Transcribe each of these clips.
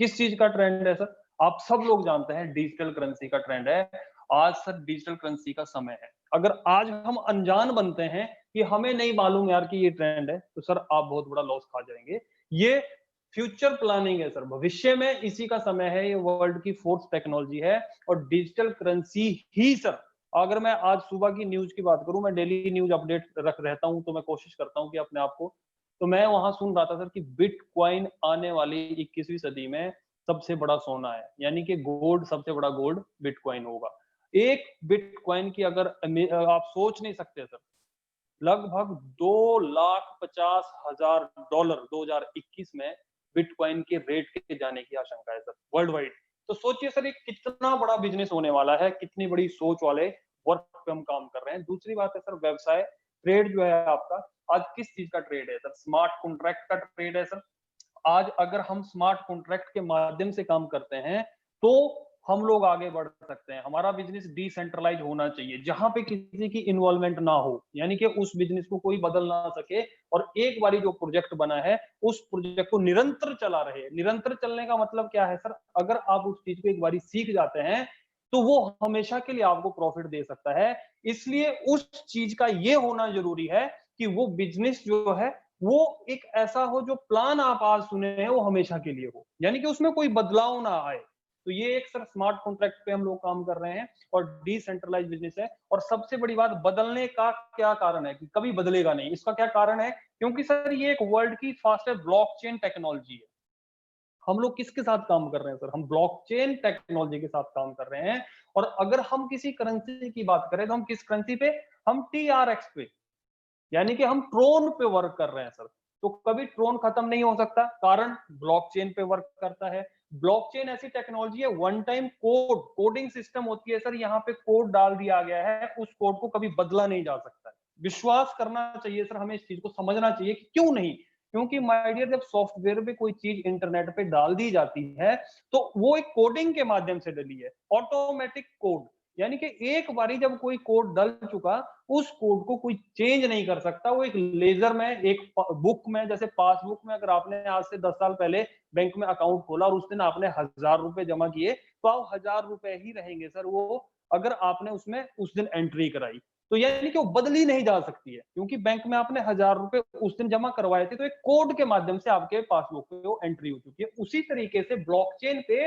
किस चीज का ट्रेंड है सर? आप सब लोग जानते हैं डिजिटल करेंसी का ट्रेंड है। आज सर डिजिटल करेंसी का समय है। अगर आज हम अनजान बनते हैं कि हमें नहीं मालूम यार कि ये ट्रेंड है, तो सर आप बहुत बड़ा लॉस खा जाएंगे। ये फ्यूचर प्लानिंग है सर, भविष्य में इसी का समय है। ये वर्ल्ड की फोर्थ टेक्नोलॉजी है और डिजिटल करेंसी ही सर, अगर मैं आज सुबह की न्यूज की बात करूं, मैं डेली न्यूज अपडेट रख रहता हूं, तो मैं कोशिश करता हूं कि अपने आप को, तो मैं वहां सुन रहा था सर कि बिटकॉइन आने वाली 21वीं सदी में सबसे बड़ा सोना है, यानी कि गोल्ड, सबसे बड़ा गोल्ड बिटकॉइन होगा। एक बिटकॉइन की अगर आप सोच नहीं सकते सर, लगभग 2,50,000 डॉलर 2021 में बिटकॉइन के रेट के जाने की आशंका है सर, वर्ल्ड वाइड। तो सोचिए सर, ये कितना बड़ा बिजनेस होने वाला है, कितनी बड़ी सोच वाले वर्क पे हम काम कर रहे हैं। दूसरी बात है सर व्यवसाय, ट्रेड जो है आपका, आज किस चीज का ट्रेड है सर? स्मार्ट कॉन्ट्रैक्ट का ट्रेड है सर। आज अगर हम स्मार्ट कॉन्ट्रैक्ट के माध्यम से काम करते हैं तो हम लोग आगे बढ़ सकते हैं। हमारा बिजनेस डिसेंट्रलाइज होना चाहिए, जहां पे किसी की इन्वॉल्वमेंट ना हो, यानी कि उस बिजनेस को कोई बदल ना सके, और एक बारी जो प्रोजेक्ट बना है उस प्रोजेक्ट को निरंतर चला रहे। निरंतर चलने का मतलब क्या है सर? अगर आप उस चीज को एक बारी सीख जाते हैं तो वो हमेशा के लिए आपको प्रॉफिट दे सकता है। इसलिए उस चीज का ये होना जरूरी है कि वो बिजनेस जो है वो एक ऐसा हो, जो प्लान आप आज सुने हैं वो हमेशा के लिए हो, यानी कि उसमें कोई बदलाव ना आए। तो ये एक सर स्मार्ट कॉन्ट्रैक्ट पे हम लोग काम कर रहे हैं और डिसेंट्रलाइज बिजनेस है। और सबसे बड़ी बात, बदलने का क्या कारण है कि कभी बदलेगा नहीं, इसका क्या कारण है? क्योंकि सर ये एक वर्ल्ड की फास्टेस्ट ब्लॉकचेन टेक्नोलॉजी है। हम लोग किसके साथ काम कर रहे हैं सर? हम ब्लॉकचेन टेक्नोलॉजी के साथ काम कर रहे हैं। और अगर हम किसी करेंसी की बात करें तो हम किस करेंसी पे? हम TRX पे, यानी कि हम ट्रोन पे वर्क कर रहे हैं सर। तो कभी ट्रोन खत्म नहीं हो सकता, कारण ब्लॉकचेन पे वर्क करता है। ब्लॉकचेन ऐसी टेक्नोलॉजी है, वन टाइम कोडिंग सिस्टम होती है सर। यहाँ पे कोड डाल दिया गया है, उस कोड को कभी बदला नहीं जा सकता है। विश्वास करना चाहिए सर, हमें इस चीज को समझना चाहिए कि क्यों नहीं। क्योंकि माय डियर, जब सॉफ्टवेयर पे कोई चीज इंटरनेट पे डाल दी जाती है तो वो एक कोडिंग के माध्यम से डली है, ऑटोमेटिक कोड। यानी कि एक बारी जब कोई कोड डल चुका, उस कोड को कोई चेंज नहीं कर सकता। वो एक लेजर में, एक बुक में, जैसे पासबुक में अगर आपने आज से 10 साल पहले बैंक में अकाउंट खोला और उस दिन आपने 1,000 रुपए जमा किए, तो आप 1,000 रुपए ही रहेंगे सर वो, अगर आपने उसमें उस दिन एंट्री कराई। तो यानी कि वो बदली नहीं जा सकती है, क्योंकि बैंक में आपने 1,000 रुपए उस दिन जमा करवाए थे, तो एक कोड के माध्यम से आपके पासबुक पे वो एंट्री हो चुकी है। उसी तरीके से ब्लॉकचेन पे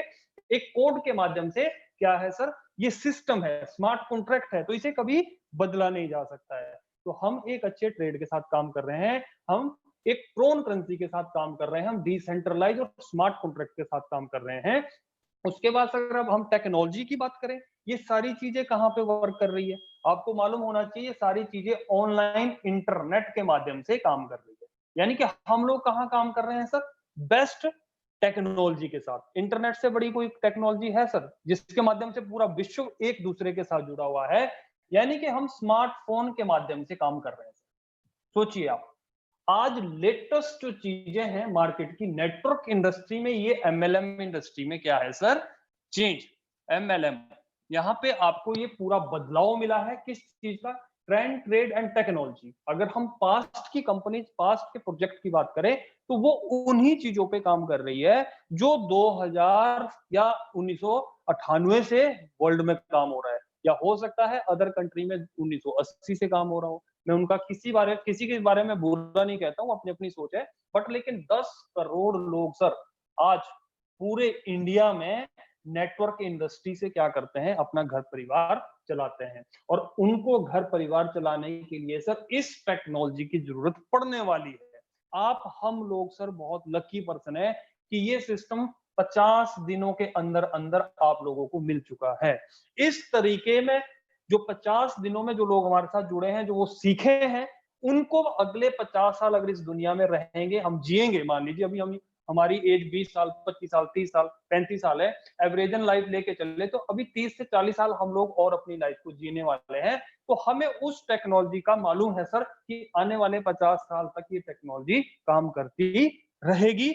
एक कोड के माध्यम से क्या है सर, ये सिस्टम है, स्मार्ट कॉन्ट्रैक्ट है, तो इसे कभी बदला नहीं जा सकता है। तो हम एक अच्छे ट्रेड के साथ काम कर रहे हैं, हम एक प्रोन करेंसी के साथ काम कर रहे हैं, हम डिसेंट्रलाइज और स्मार्ट कॉन्ट्रैक्ट के साथ काम कर रहे हैं। उसके बाद अगर अब हम टेक्नोलॉजी की बात करें, ये सारी चीजें कहाँ पे वर्क कर रही है? आपको मालूम होना चाहिए, सारी चीजें ऑनलाइन इंटरनेट के माध्यम से काम कर रही है। यानी कि हम लोग कहाँ काम कर रहे हैं सर? बेस्ट टेक्नोलॉजी के साथ। इंटरनेट से बड़ी कोई टेक्नोलॉजी है सर, जिसके माध्यम से पूरा विश्व एक दूसरे के साथ जुड़ा हुआ है? यानी कि हम स्मार्टफोन के माध्यम से काम कर रहे हैं। सोचिए आप, आज लेटेस्ट जो चीजें हैं मार्केट की, नेटवर्क इंडस्ट्री में, ये MLM इंडस्ट्री में क्या है सर? Change, MLM। यहाँ पे आपको ये पूरा बदलाव मिला है, किस चीज का? Trend, trade and technology. अगर हम पास्ट की कंपनीज, पास्ट के प्रोजेक्ट की बात करें, तो वो उन्हीं चीजों पे काम कर रही है जो 2000 या 1998 से वर्ल्ड में काम हो रहा है, या हो सकता है अदर कंट्री में 1980 से काम हो रहा हो। मैं उनका किसी के बारे में बुरा नहीं कहता हूँ, अपनी अपनी सोच है। बट लेकिन 10 करोड़ लोग सर आज पूरे इंडिया में नेटवर्क इंडस्ट्री से क्या करते हैं? अपना घर परिवार चलाते हैं। और उनको घर परिवार चलाने के लिए सर इस टेक्नोलॉजी की जरूरत पड़ने वाली है। आप हम लोग सर बहुत लकी पर्सन है कि ये सिस्टम 50 दिनों के अंदर अंदर आप लोगों को मिल चुका है। इस तरीके में जो 50 दिनों में जो लोग हमारे साथ जुड़े हैं, जो वो सीखे हैं, उनको अगले 50 साल अगर इस दुनिया में रहेंगे, हम जिएंगे, मान लीजिए अभी हम, हमारी एज 20 साल, 25 साल, 30 साल, 35 साल है, एवरेजन लाइफ लेके चले तो अभी 30 से 40 साल हम लोग और अपनी लाइफ को जीने वाले हैं। तो हमें उस टेक्नोलॉजी का मालूम है सर कि आने वाले 50 साल तक ये टेक्नोलॉजी काम करती रहेगी।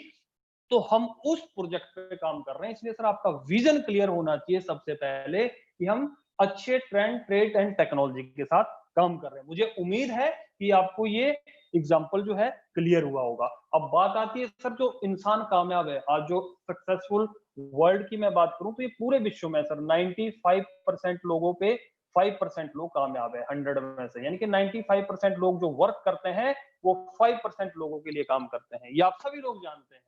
तो हम उस प्रोजेक्ट पे काम कर रहे हैं। इसलिए सर आपका विजन क्लियर होना चाहिए सबसे पहले कि हम अच्छे ट्रेंड, ट्रेड एंड टेक्नोलॉजी के साथ काम कर रहे हैं। मुझे उम्मीद है कि आपको ये एग्जाम्पल जो है क्लियर हुआ होगा। अब बात आती है सर जो इंसान कामयाब है, आज जो सक्सेसफुल वर्ल्ड की मैं बात करूं तो ये पूरे विश्व में सर 95% लोगों पे 5% लोग कामयाब है 100 में से, यानी कि 95% लोग जो वर्क करते हैं वो 5% लोगों के लिए काम करते हैं, ये आप सभी लोग जानते हैं।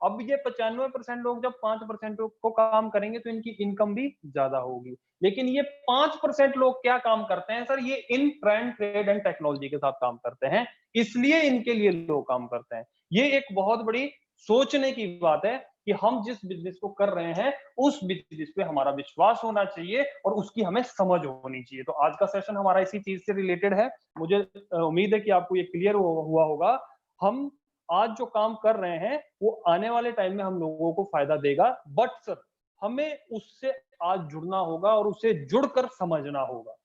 अब ये 95% लोग जब 5% को काम करेंगे तो इनकी इनकम भी ज्यादा होगी। लेकिन ये 5% लोग क्या काम करते हैं सर, ये इन ट्रेंड ट्रेड एंड टेक्नोलॉजी के साथ काम करते हैं, इसलिए इनके लिए लोग काम करते हैं। ये एक बहुत बड़ी सोचने की बात है कि हम जिस बिजनेस को कर रहे हैं उस बिजनेस पे हमारा विश्वास होना चाहिए और उसकी हमें समझ होनी चाहिए। तो आज का सेशन हमारा इसी चीज से रिलेटेड है। मुझे उम्मीद है कि आपको ये क्लियर हुआ होगा। हम आज जो काम कर रहे हैं वो आने वाले टाइम में हम लोगों को फायदा देगा, बट सर हमें उससे आज जुड़ना होगा और उसे जुड़कर समझना होगा।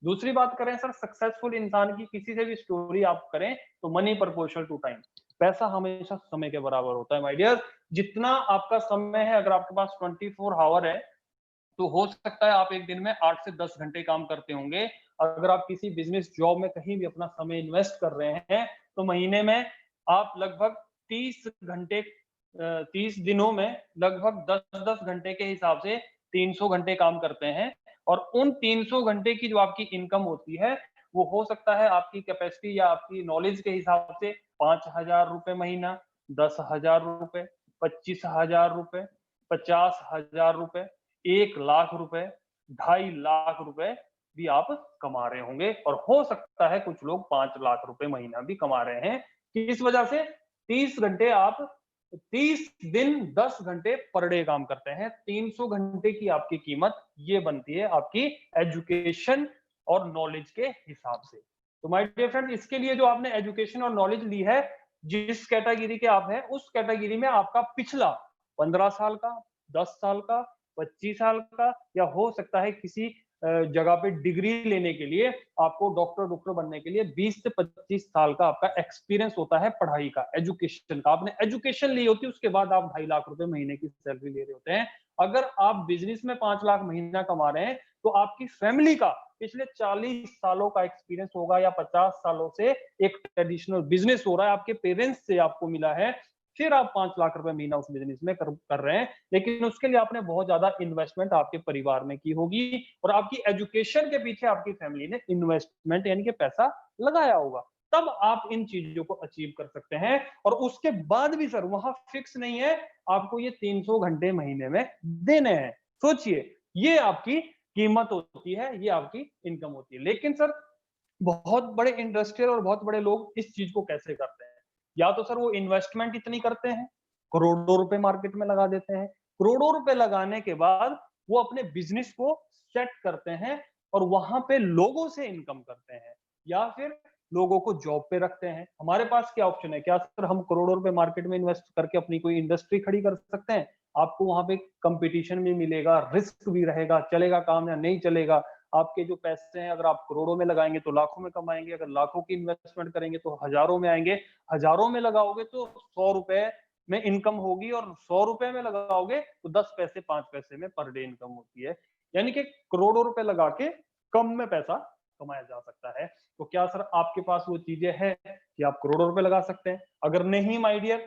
दूसरी बात करें सर, सक्सेसफुल इंसान की किसी से भी स्टोरी आप करें तो मनी प्रोपोर्शनल टू टाइम, पैसा हमेशा समय के बराबर होता है माय डियर। जितना आपका समय है, अगर आपके पास 24 आवर है तो हो सकता है आप एक दिन में 8 से 10 घंटे काम करते होंगे। अगर आप किसी बिजनेस जॉब में कहीं भी अपना समय इन्वेस्ट कर रहे हैं तो महीने में आप लगभग 30 घंटे 30 दिनों में लगभग 10-10 घंटे के हिसाब से 300 घंटे काम करते हैं। और उन 300 घंटे की जो आपकी इनकम होती है वो हो सकता है आपकी कैपेसिटी या आपकी नॉलेज के हिसाब से 5,000 रुपए महीना, 10,000 रुपए, 25,000 रुपए, 50,000 रुपए, 1,00,000 रुपए, 2.5 लाख रुपए भी आप कमा रहे होंगे। और हो सकता है कुछ लोग 5 लाख रुपए महीना भी कमा रहे हैं। किस वजह से? 30 घंटे आप 30 दिन 10 घंटे पर डे काम करते हैं। 300 घंटे की आपकी कीमत ये बनती है आपकी एजुकेशन और नॉलेज के हिसाब से। तो माय डियर फ्रेंड, इसके लिए जो आपने एजुकेशन और नॉलेज ली है, जिस कैटेगरी के आप हैं उस कैटेगरी में आपका पिछला 15 साल का, 10 साल का, 25 साल का, या हो सकता है किसी जगह पे डिग्री लेने के लिए आपको डॉक्टर बनने के लिए 20 से 25 साल का आपका एक्सपीरियंस होता है पढ़ाई का, एजुकेशन का। आपने एजुकेशन ली होती है, उसके बाद आप 2.5 लाख रुपए महीने की सैलरी ले रहे होते हैं। अगर आप बिजनेस में 5 लाख महीना कमा रहे हैं तो आपकी फैमिली का पिछले 40 सालों का एक्सपीरियंस होगा या 50 सालों से एक ट्रेडिशनल बिजनेस हो रहा है, आपके पेरेंट्स से आपको मिला है, फिर आप 5 लाख रुपए महीना उस बिजनेस में कर रहे हैं। लेकिन उसके लिए आपने बहुत ज्यादा इन्वेस्टमेंट आपके परिवार में की होगी और आपकी एजुकेशन के पीछे आपकी फैमिली ने इन्वेस्टमेंट यानी कि पैसा लगाया होगा, तब आप इन चीजों को अचीव कर सकते हैं। और उसके बाद भी सर वहां फिक्स नहीं है आपको ये 300 घंटे महीने में देने हैं। सोचिए, ये आपकी कीमत होती है, ये आपकी इनकम होती है। लेकिन सर बहुत बड़े इंडस्ट्रियल और बहुत बड़े लोग इस चीज को कैसे करते हैं? या तो सर वो इन्वेस्टमेंट इतनी करते हैं, करोड़ों रुपए मार्केट में लगा देते हैं, करोड़ों रुपए लगाने के बाद वो अपने बिजनेस को सेट करते हैं और वहां पे लोगों से इनकम करते हैं, या फिर लोगों को जॉब पे रखते हैं। हमारे पास क्या ऑप्शन है? क्या सर हम करोड़ों रुपए मार्केट में इन्वेस्ट करके अपनी कोई इंडस्ट्री खड़ी कर सकते हैं? आपको वहां पे कंपटीशन भी मिलेगा, रिस्क भी रहेगा, चलेगा काम या नहीं चलेगा। आपके जो पैसे हैं अगर आप करोड़ों में लगाएंगे तो लाखों में कमाएंगे, अगर लाखों की इन्वेस्टमेंट करेंगे तो हजारों में आएंगे, हजारों में लगाओगे तो 100 रुपए में इनकम होगी, और 100 रुपए में लगाओगे तो 10 पैसे 5 पैसे में पर डे इनकम होती है। यानी कि करोड़ों रुपए लगा के कम में पैसा कमाया जा सकता है। तो क्या सर आपके पास वो चीजें हैं कि आप करोड़ों रुपए लगा सकते हैं? अगर नहीं माय डियर,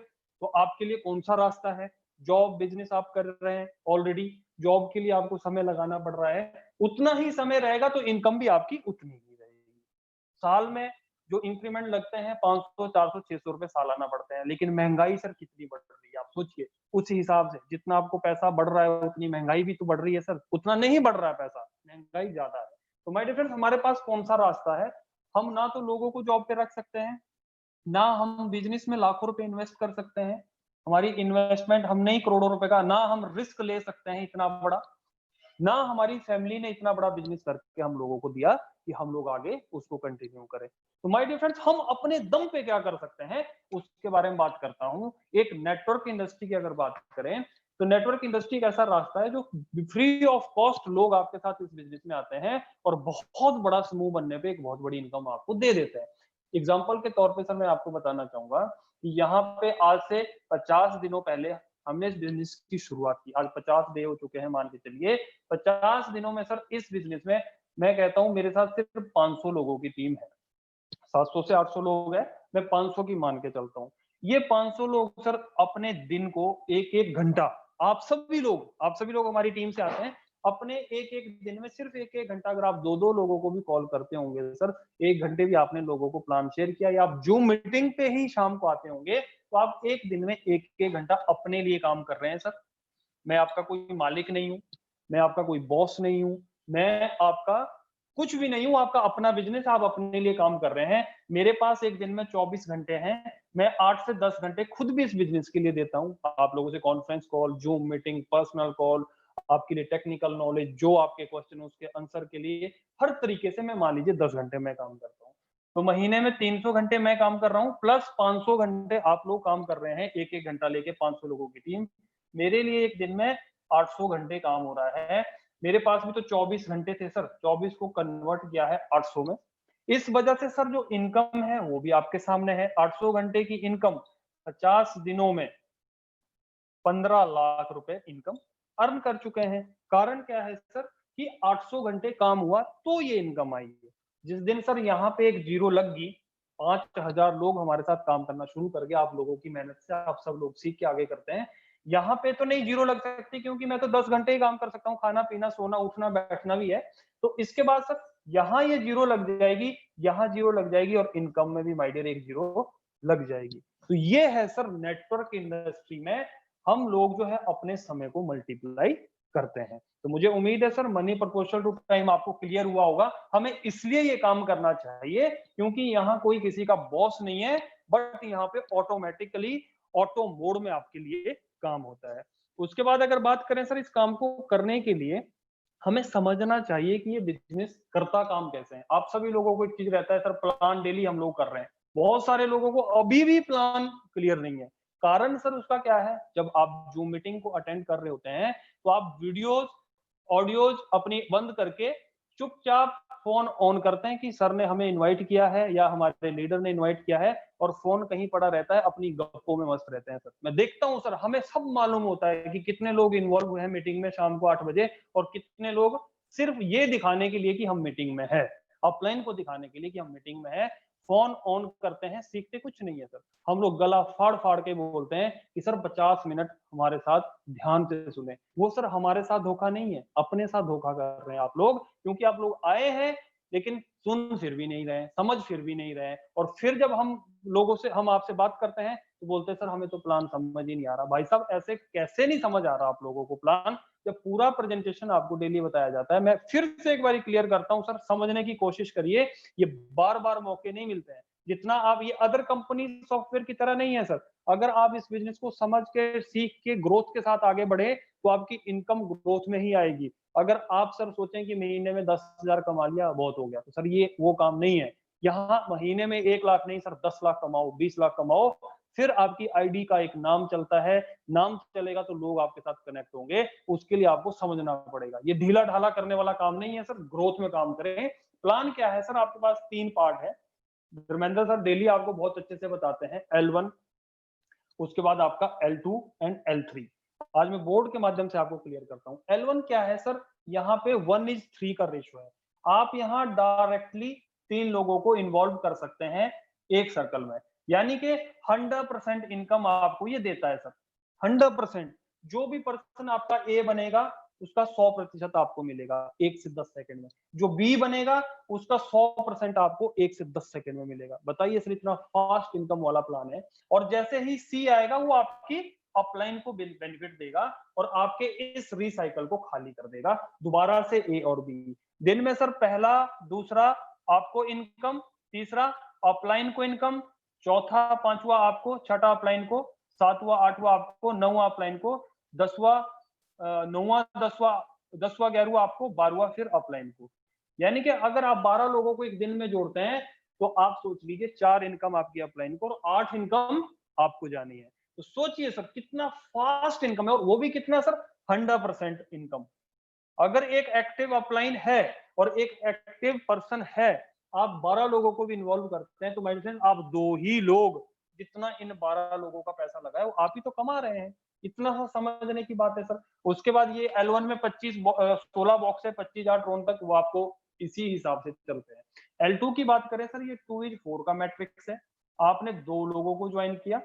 तो आपके लिए कौन सा रास्ता है? जॉब बिजनेस आप कर रहे हैं ऑलरेडी, जॉब के लिए आपको समय लगाना पड़ रहा है, उतना ही समय रहेगा तो इनकम भी आपकी उतनी ही रहेगी। साल में जो इंक्रीमेंट लगते हैं 500 400 600 रुपए सालाना बढ़ते हैं, लेकिन महंगाई सर कितनी बढ़ रही है आप सोचिए। उस हिसाब से जितना आपको पैसा बढ़ रहा है उतनी महंगाई भी तो बढ़ रही है सर, उतना नहीं बढ़ रहा है पैसा, महंगाई ज्यादा है। तो माय डियर फ्रेंड्स, हमारे पास कौन सा रास्ता है? हम ना तो लोगों को जॉब पे रख सकते हैं, ना हम बिजनेस में लाखों रुपए इन्वेस्ट कर सकते हैं, हमारी इन्वेस्टमेंट हम नहीं करोड़ों रुपए का, ना हम रिस्क ले सकते हैं इतना बड़ा, ना हमारी फैमिली ने इतना बड़ा बिजनेस करके हम लोगों को दिया कि हम लोग आगे उसको कंटिन्यू करें। तो माय डियर फ्रेंड्स, हम अपने दम पे क्या कर सकते हैं उसके बारे में बात करता हूं। एक नेटवर्क इंडस्ट्री की अगर बात करें तो नेटवर्क इंडस्ट्री एक ऐसा रास्ता है जो फ्री ऑफ कॉस्ट लोग आपके साथ इस बिजनेस में आते हैं और बहुत बड़ा समूह बनने पे एक बहुत बड़ी इनकम आपको दे देते हैं। एग्जाम्पल के तौर पे सर मैं आपको बताना चाहूंगा कि यहाँ पे आज से 50 दिनों पहले हमने इस बिजनेस की शुरुआत की। आज 50 डे हो चुके हैं, मान के चलिए 50 दिनों में सर इस बिजनेस में मैं कहता हूं मेरे साथ सिर्फ 500 लोगों की टीम है। 700 से 800 लोग हैं, मैं 500 की मान के चलता हूँ। ये 500 लोग सर अपने दिन को 1-1 घंटा, आप सभी लोग हमारी टीम से आते हैं, अपने 1-1 दिन में सिर्फ 1-1 घंटा अगर आप 2-2 लोगों को भी कॉल करते होंगे सर, 1 घंटे भी आपने लोगों को प्लान शेयर किया या आप जूम मीटिंग पे ही शाम को आते होंगे, तो आप 1 दिन में 1-1 घंटा अपने लिए काम कर रहे हैं सर। मैं आपका कोई मालिक नहीं हूँ, मैं आपका कोई बॉस नहीं हूँ, मैं आपका कुछ भी नहीं हूँ, आपका अपना बिज़नेस, आप अपने लिए काम कर रहे हैं। मेरे पास एक दिन में 24 घंटे हैं, मैं 8 से 10 घंटे खुद भी इस बिज़नेस के लिए देता हूँ। आप लोगों से conference call, zoom meeting, personal call, आपके लिए टेक्निकल नॉलेज, जो आपके क्वेश्चन है उसके आंसर के लिए, हर तरीके से मैं मान लीजिए 10 घंटे मैं काम करता हूँ। तो महीने में 300 घंटे मैं काम कर रहा हूँ, प्लस 500 घंटे आप लोग काम कर रहे हैं, 1-1 घंटा लेके 500 लोगों की टीम। मेरे लिए एक दिन में 800 घंटे काम हो रहा है। मेरे पास भी तो 24 घंटे थे सर, 24 को कन्वर्ट किया है 800 में। इस वजह से सर जो इनकम है वो भी आपके सामने है। 800 घंटे की इनकम 50 दिनों में 15 लाख रुपए इनकम अर्न कर चुके हैं। कारण क्या है सर कि 800 घंटे काम हुआ तो ये इनकम आई है। जिस दिन सर यहाँ पे एक जीरो लग गई, 5000 लोग हमारे साथ काम करना शुरू कर गए, आप लोगों की मेहनत से, आप सब लोग सीख के आगे करते हैं। यहाँ पे तो नहीं जीरो लग सकती क्योंकि मैं तो 10 घंटे ही काम कर सकता हूँ, खाना पीना सोना उठना बैठना भी है। तो इसके बाद सर यहाँ ये जीरो लग जाएगी, यहाँ जीरो लग जाएगी और इनकम में भी माय डियर एक जीरो लग जाएगी। तो ये है सर नेटवर्क इंडस्ट्री में हम लोग जो है अपने समय को मल्टीप्लाई करते हैं। तो मुझे उम्मीद है sir money proportional to time आपको क्लियर हुआ होगा। हमें इसलिए ये काम करना चाहिए क्योंकि यहाँ कोई किसी का बॉस नहीं है, बट यहाँ पे ऑटोमेटिकली ऑटो मोड में आपके लिए काम होता है। उसके बाद अगर बात करें सर इस काम को करने के लिए हमें समझना चाहिए कि ये बिजनेस करता काम कैसे है। आप सभी लोगों को एक चीज रहता है सर, प्लान डेली हम लोग कर रहे हैं, बहुत सारे लोगों को अभी भी प्लान क्लियर नहीं है। कारण सर उसका क्या है, जब आप जूम मीटिंग को अटेंड कर रहे होते हैं तो आप वीडियोस ऑडियोज अपनी बंद करके चुपचाप फोन ऑन करते हैं कि सर ने हमें इनवाइट किया है या हमारे लीडर ने इनवाइट किया है, और फोन कहीं पड़ा रहता है, अपनी गप्पों में मस्त रहते हैं। सर मैं देखता हूँ सर, हमें सब मालूम होता है कि कितने लोग इन्वॉल्व हुए हैं मीटिंग में शाम को 8 बजे और कितने लोग सिर्फ ये दिखाने के लिए कि हम मीटिंग में है, ऑफलाइन को दिखाने के लिए कि हम मीटिंग में है, फोन ऑन करते हैं, सीखते कुछ नहीं है सर। हम लोग गला फाड़ फाड़ के बोलते हैं कि सर 50 मिनट हमारे साथ ध्यान से सुने। वो सर हमारे साथ धोखा नहीं है, अपने साथ धोखा कर रहे हैं आप लोग, क्योंकि आप लोग आए हैं लेकिन सुन फिर भी नहीं रहे, समझ फिर भी नहीं रहे, और फिर जब हम आपसे बात करते हैं तो बोलते हैं सर हमें तो प्लान समझ ही नहीं आ रहा। भाई साहब ऐसे कैसे नहीं समझ आ रहा आप लोगों को प्लान, जब पूरा प्रेजेंटेशन आपको डेली बताया जाता है। मैं फिर से एक बार क्लियर करता हूं सर, समझने की कोशिश करिए, ये बार बार मौके नहीं मिलते हैं। जितना आप, ये अदर कंपनी सॉफ्टवेयर की तरह नहीं है सर। अगर आप इस बिजनेस को समझ के सीख के ग्रोथ के साथ आगे बढ़े तो आपकी इनकम ग्रोथ में ही आएगी। अगर आप सर सोचें कि महीने में 10,000 कमा लिया बहुत हो गया, तो सर ये वो काम नहीं है। यहाँ महीने में 1 लाख नहीं सर 10 लाख कमाओ, 20 लाख कमाओ, फिर आपकी आईडी का एक नाम चलता है, नाम चलेगा तो लोग आपके साथ कनेक्ट होंगे। उसके लिए आपको समझना पड़ेगा, ये ढीला ढाला करने वाला काम नहीं है सर, ग्रोथ में काम करें। प्लान क्या है सर, आपके पास 3 पार्ट है, धर्मेंद्र सर डेली आपको बहुत अच्छे से बताते हैं। L1, उसके बाद आपका L2 एंड L3। आज मैं बोर्ड के माध्यम से आपको क्लियर करता हूँ। L1 क्या है सर, यहाँ पे 1:3 का रेशियो है। आप यहाँ डायरेक्टली 3 लोगों को इन्वॉल्व कर सकते हैं एक सर्कल में, यानी कि 100% इनकम आपको ये देता है सर। 100% जो भी पर्सन आपका ए बनेगा उसका 100% आपको मिलेगा 1 से 10 सेकंड में, जो बी बनेगा उसका 100% आपको 1 से 10 सेकंड में मिलेगा। बताइए सर, इतना फास्ट इनकम वाला प्लान है। और जैसे ही सी आएगा वो आपकी अपलाइन को बेनिफिट देगा और आपके इस रिसाइकल को खाली कर देगा दोबारा से ए और बी। दिन में सर पहला दूसरा आपको इनकम, तीसरा अपलाइन को इनकम, चौथा पांचवा आपको, छठा अपलाइन को, सातवां आठवां आपको, नौवां अपलाइन को, दसवां नौवां दसवां, 10वां 11वां आपको, 12वां फिर अपलाइन को। यानी कि अगर आप 12 लोगों को एक दिन में जोड़ते हैं तो आप सोच लीजिए 4 इनकम आपकी अपलाइन को और 8 इनकम आपको जानी है। तो सोचिए सर कितना फास्ट इनकम है, और वो भी कितना सर, 100% इनकम। अगर एक एक्टिव अपलाइन है और एक एक्टिव पर्सन है, आप 12 लोगों को भी इन्वॉल्व करते हैं तो मेडिसिन आप 2 ही लोग जितना इन 12 लोगों का पैसा लगा है वो आप ही तो कमा रहे हैं। इतना सा समझने की बात है सर। उसके बाद ये L1 में 16 बॉक्स है, 25,000 ड्रोन तक, वो आपको इसी हिसाब से चलते हैं। L2 की बात करें सर, ये 2:4 का मैट्रिक्स है। आपने 2 लोगों को ज्वाइन किया,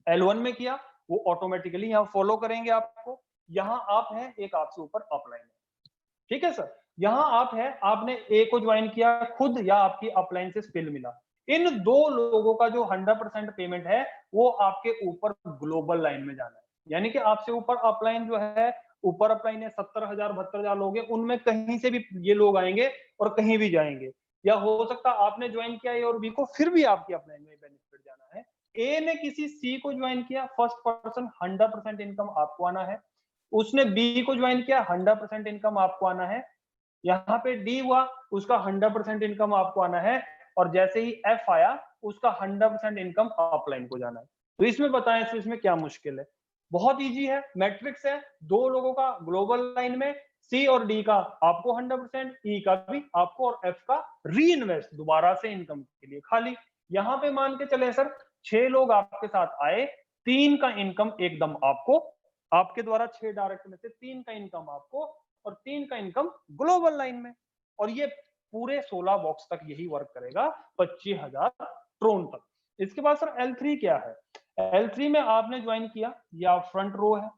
L1 में किया, वो ऑटोमेटिकली यहाँ फॉलो करेंगे आपको। यहाँ आप हैं, एक आपसे ऊपर अपलाइन है, ठीक है सर। यहाँ आप हैं, आपने ए को ज्वाइन किया खुद या आपकी अपलाइन से स्पिल मिला। इन 2 लोगों का जो 100% पेमेंट है वो आपके ऊपर ग्लोबल लाइन में जाना है। यानी कि आपसे ऊपर अपलाइन जो है, ऊपर अपलाइन है 70,000 72,000 लोग हैं, उनमें कहीं से भी ये लोग आएंगे और कहीं भी जाएंगे। या हो सकता है आपने ज्वाइन किया ए और बी को, फिर भी आपकी अपलाइन में बेनिफिट जाना है। ए ने किसी सी को ज्वाइन किया, फर्स्ट पर्सन 100% इनकम आपको आना है। उसने बी को ज्वाइन किया, 100% इनकम आपको आना है। यहाँ पे डी हुआ, उसका 100% इनकम आपको आना है। और जैसे ही एफ आया, उसका 100% इनकम अपलाइन को जाना है। तो इसमें बताएं इसमें क्या मुश्किल है? बहुत इजी है, मैट्रिक्स है, 2 लोगों का ग्लोबल लाइन में, सी और डी का आपको 100%, ई का भी आपको, और एफ का री इन्वेस्ट दोबारा से इनकम के लिए खाली। यहाँ पे मान के चले सर 6 लोग आपके साथ आए, 3 का इनकम एकदम आपको, आपके द्वारा 6 डायरेक्ट में से 3 का इनकम आपको और 3 का इनकम ग्लोबल लाइन में। और ये पूरे 16 बॉक्स तक यही वर्क करेगा, 25,000 ट्रोन तक। इसके बाद सर L3 क्या है? L3 में आपने ज्वाइन किया, या फ्रंट रो है,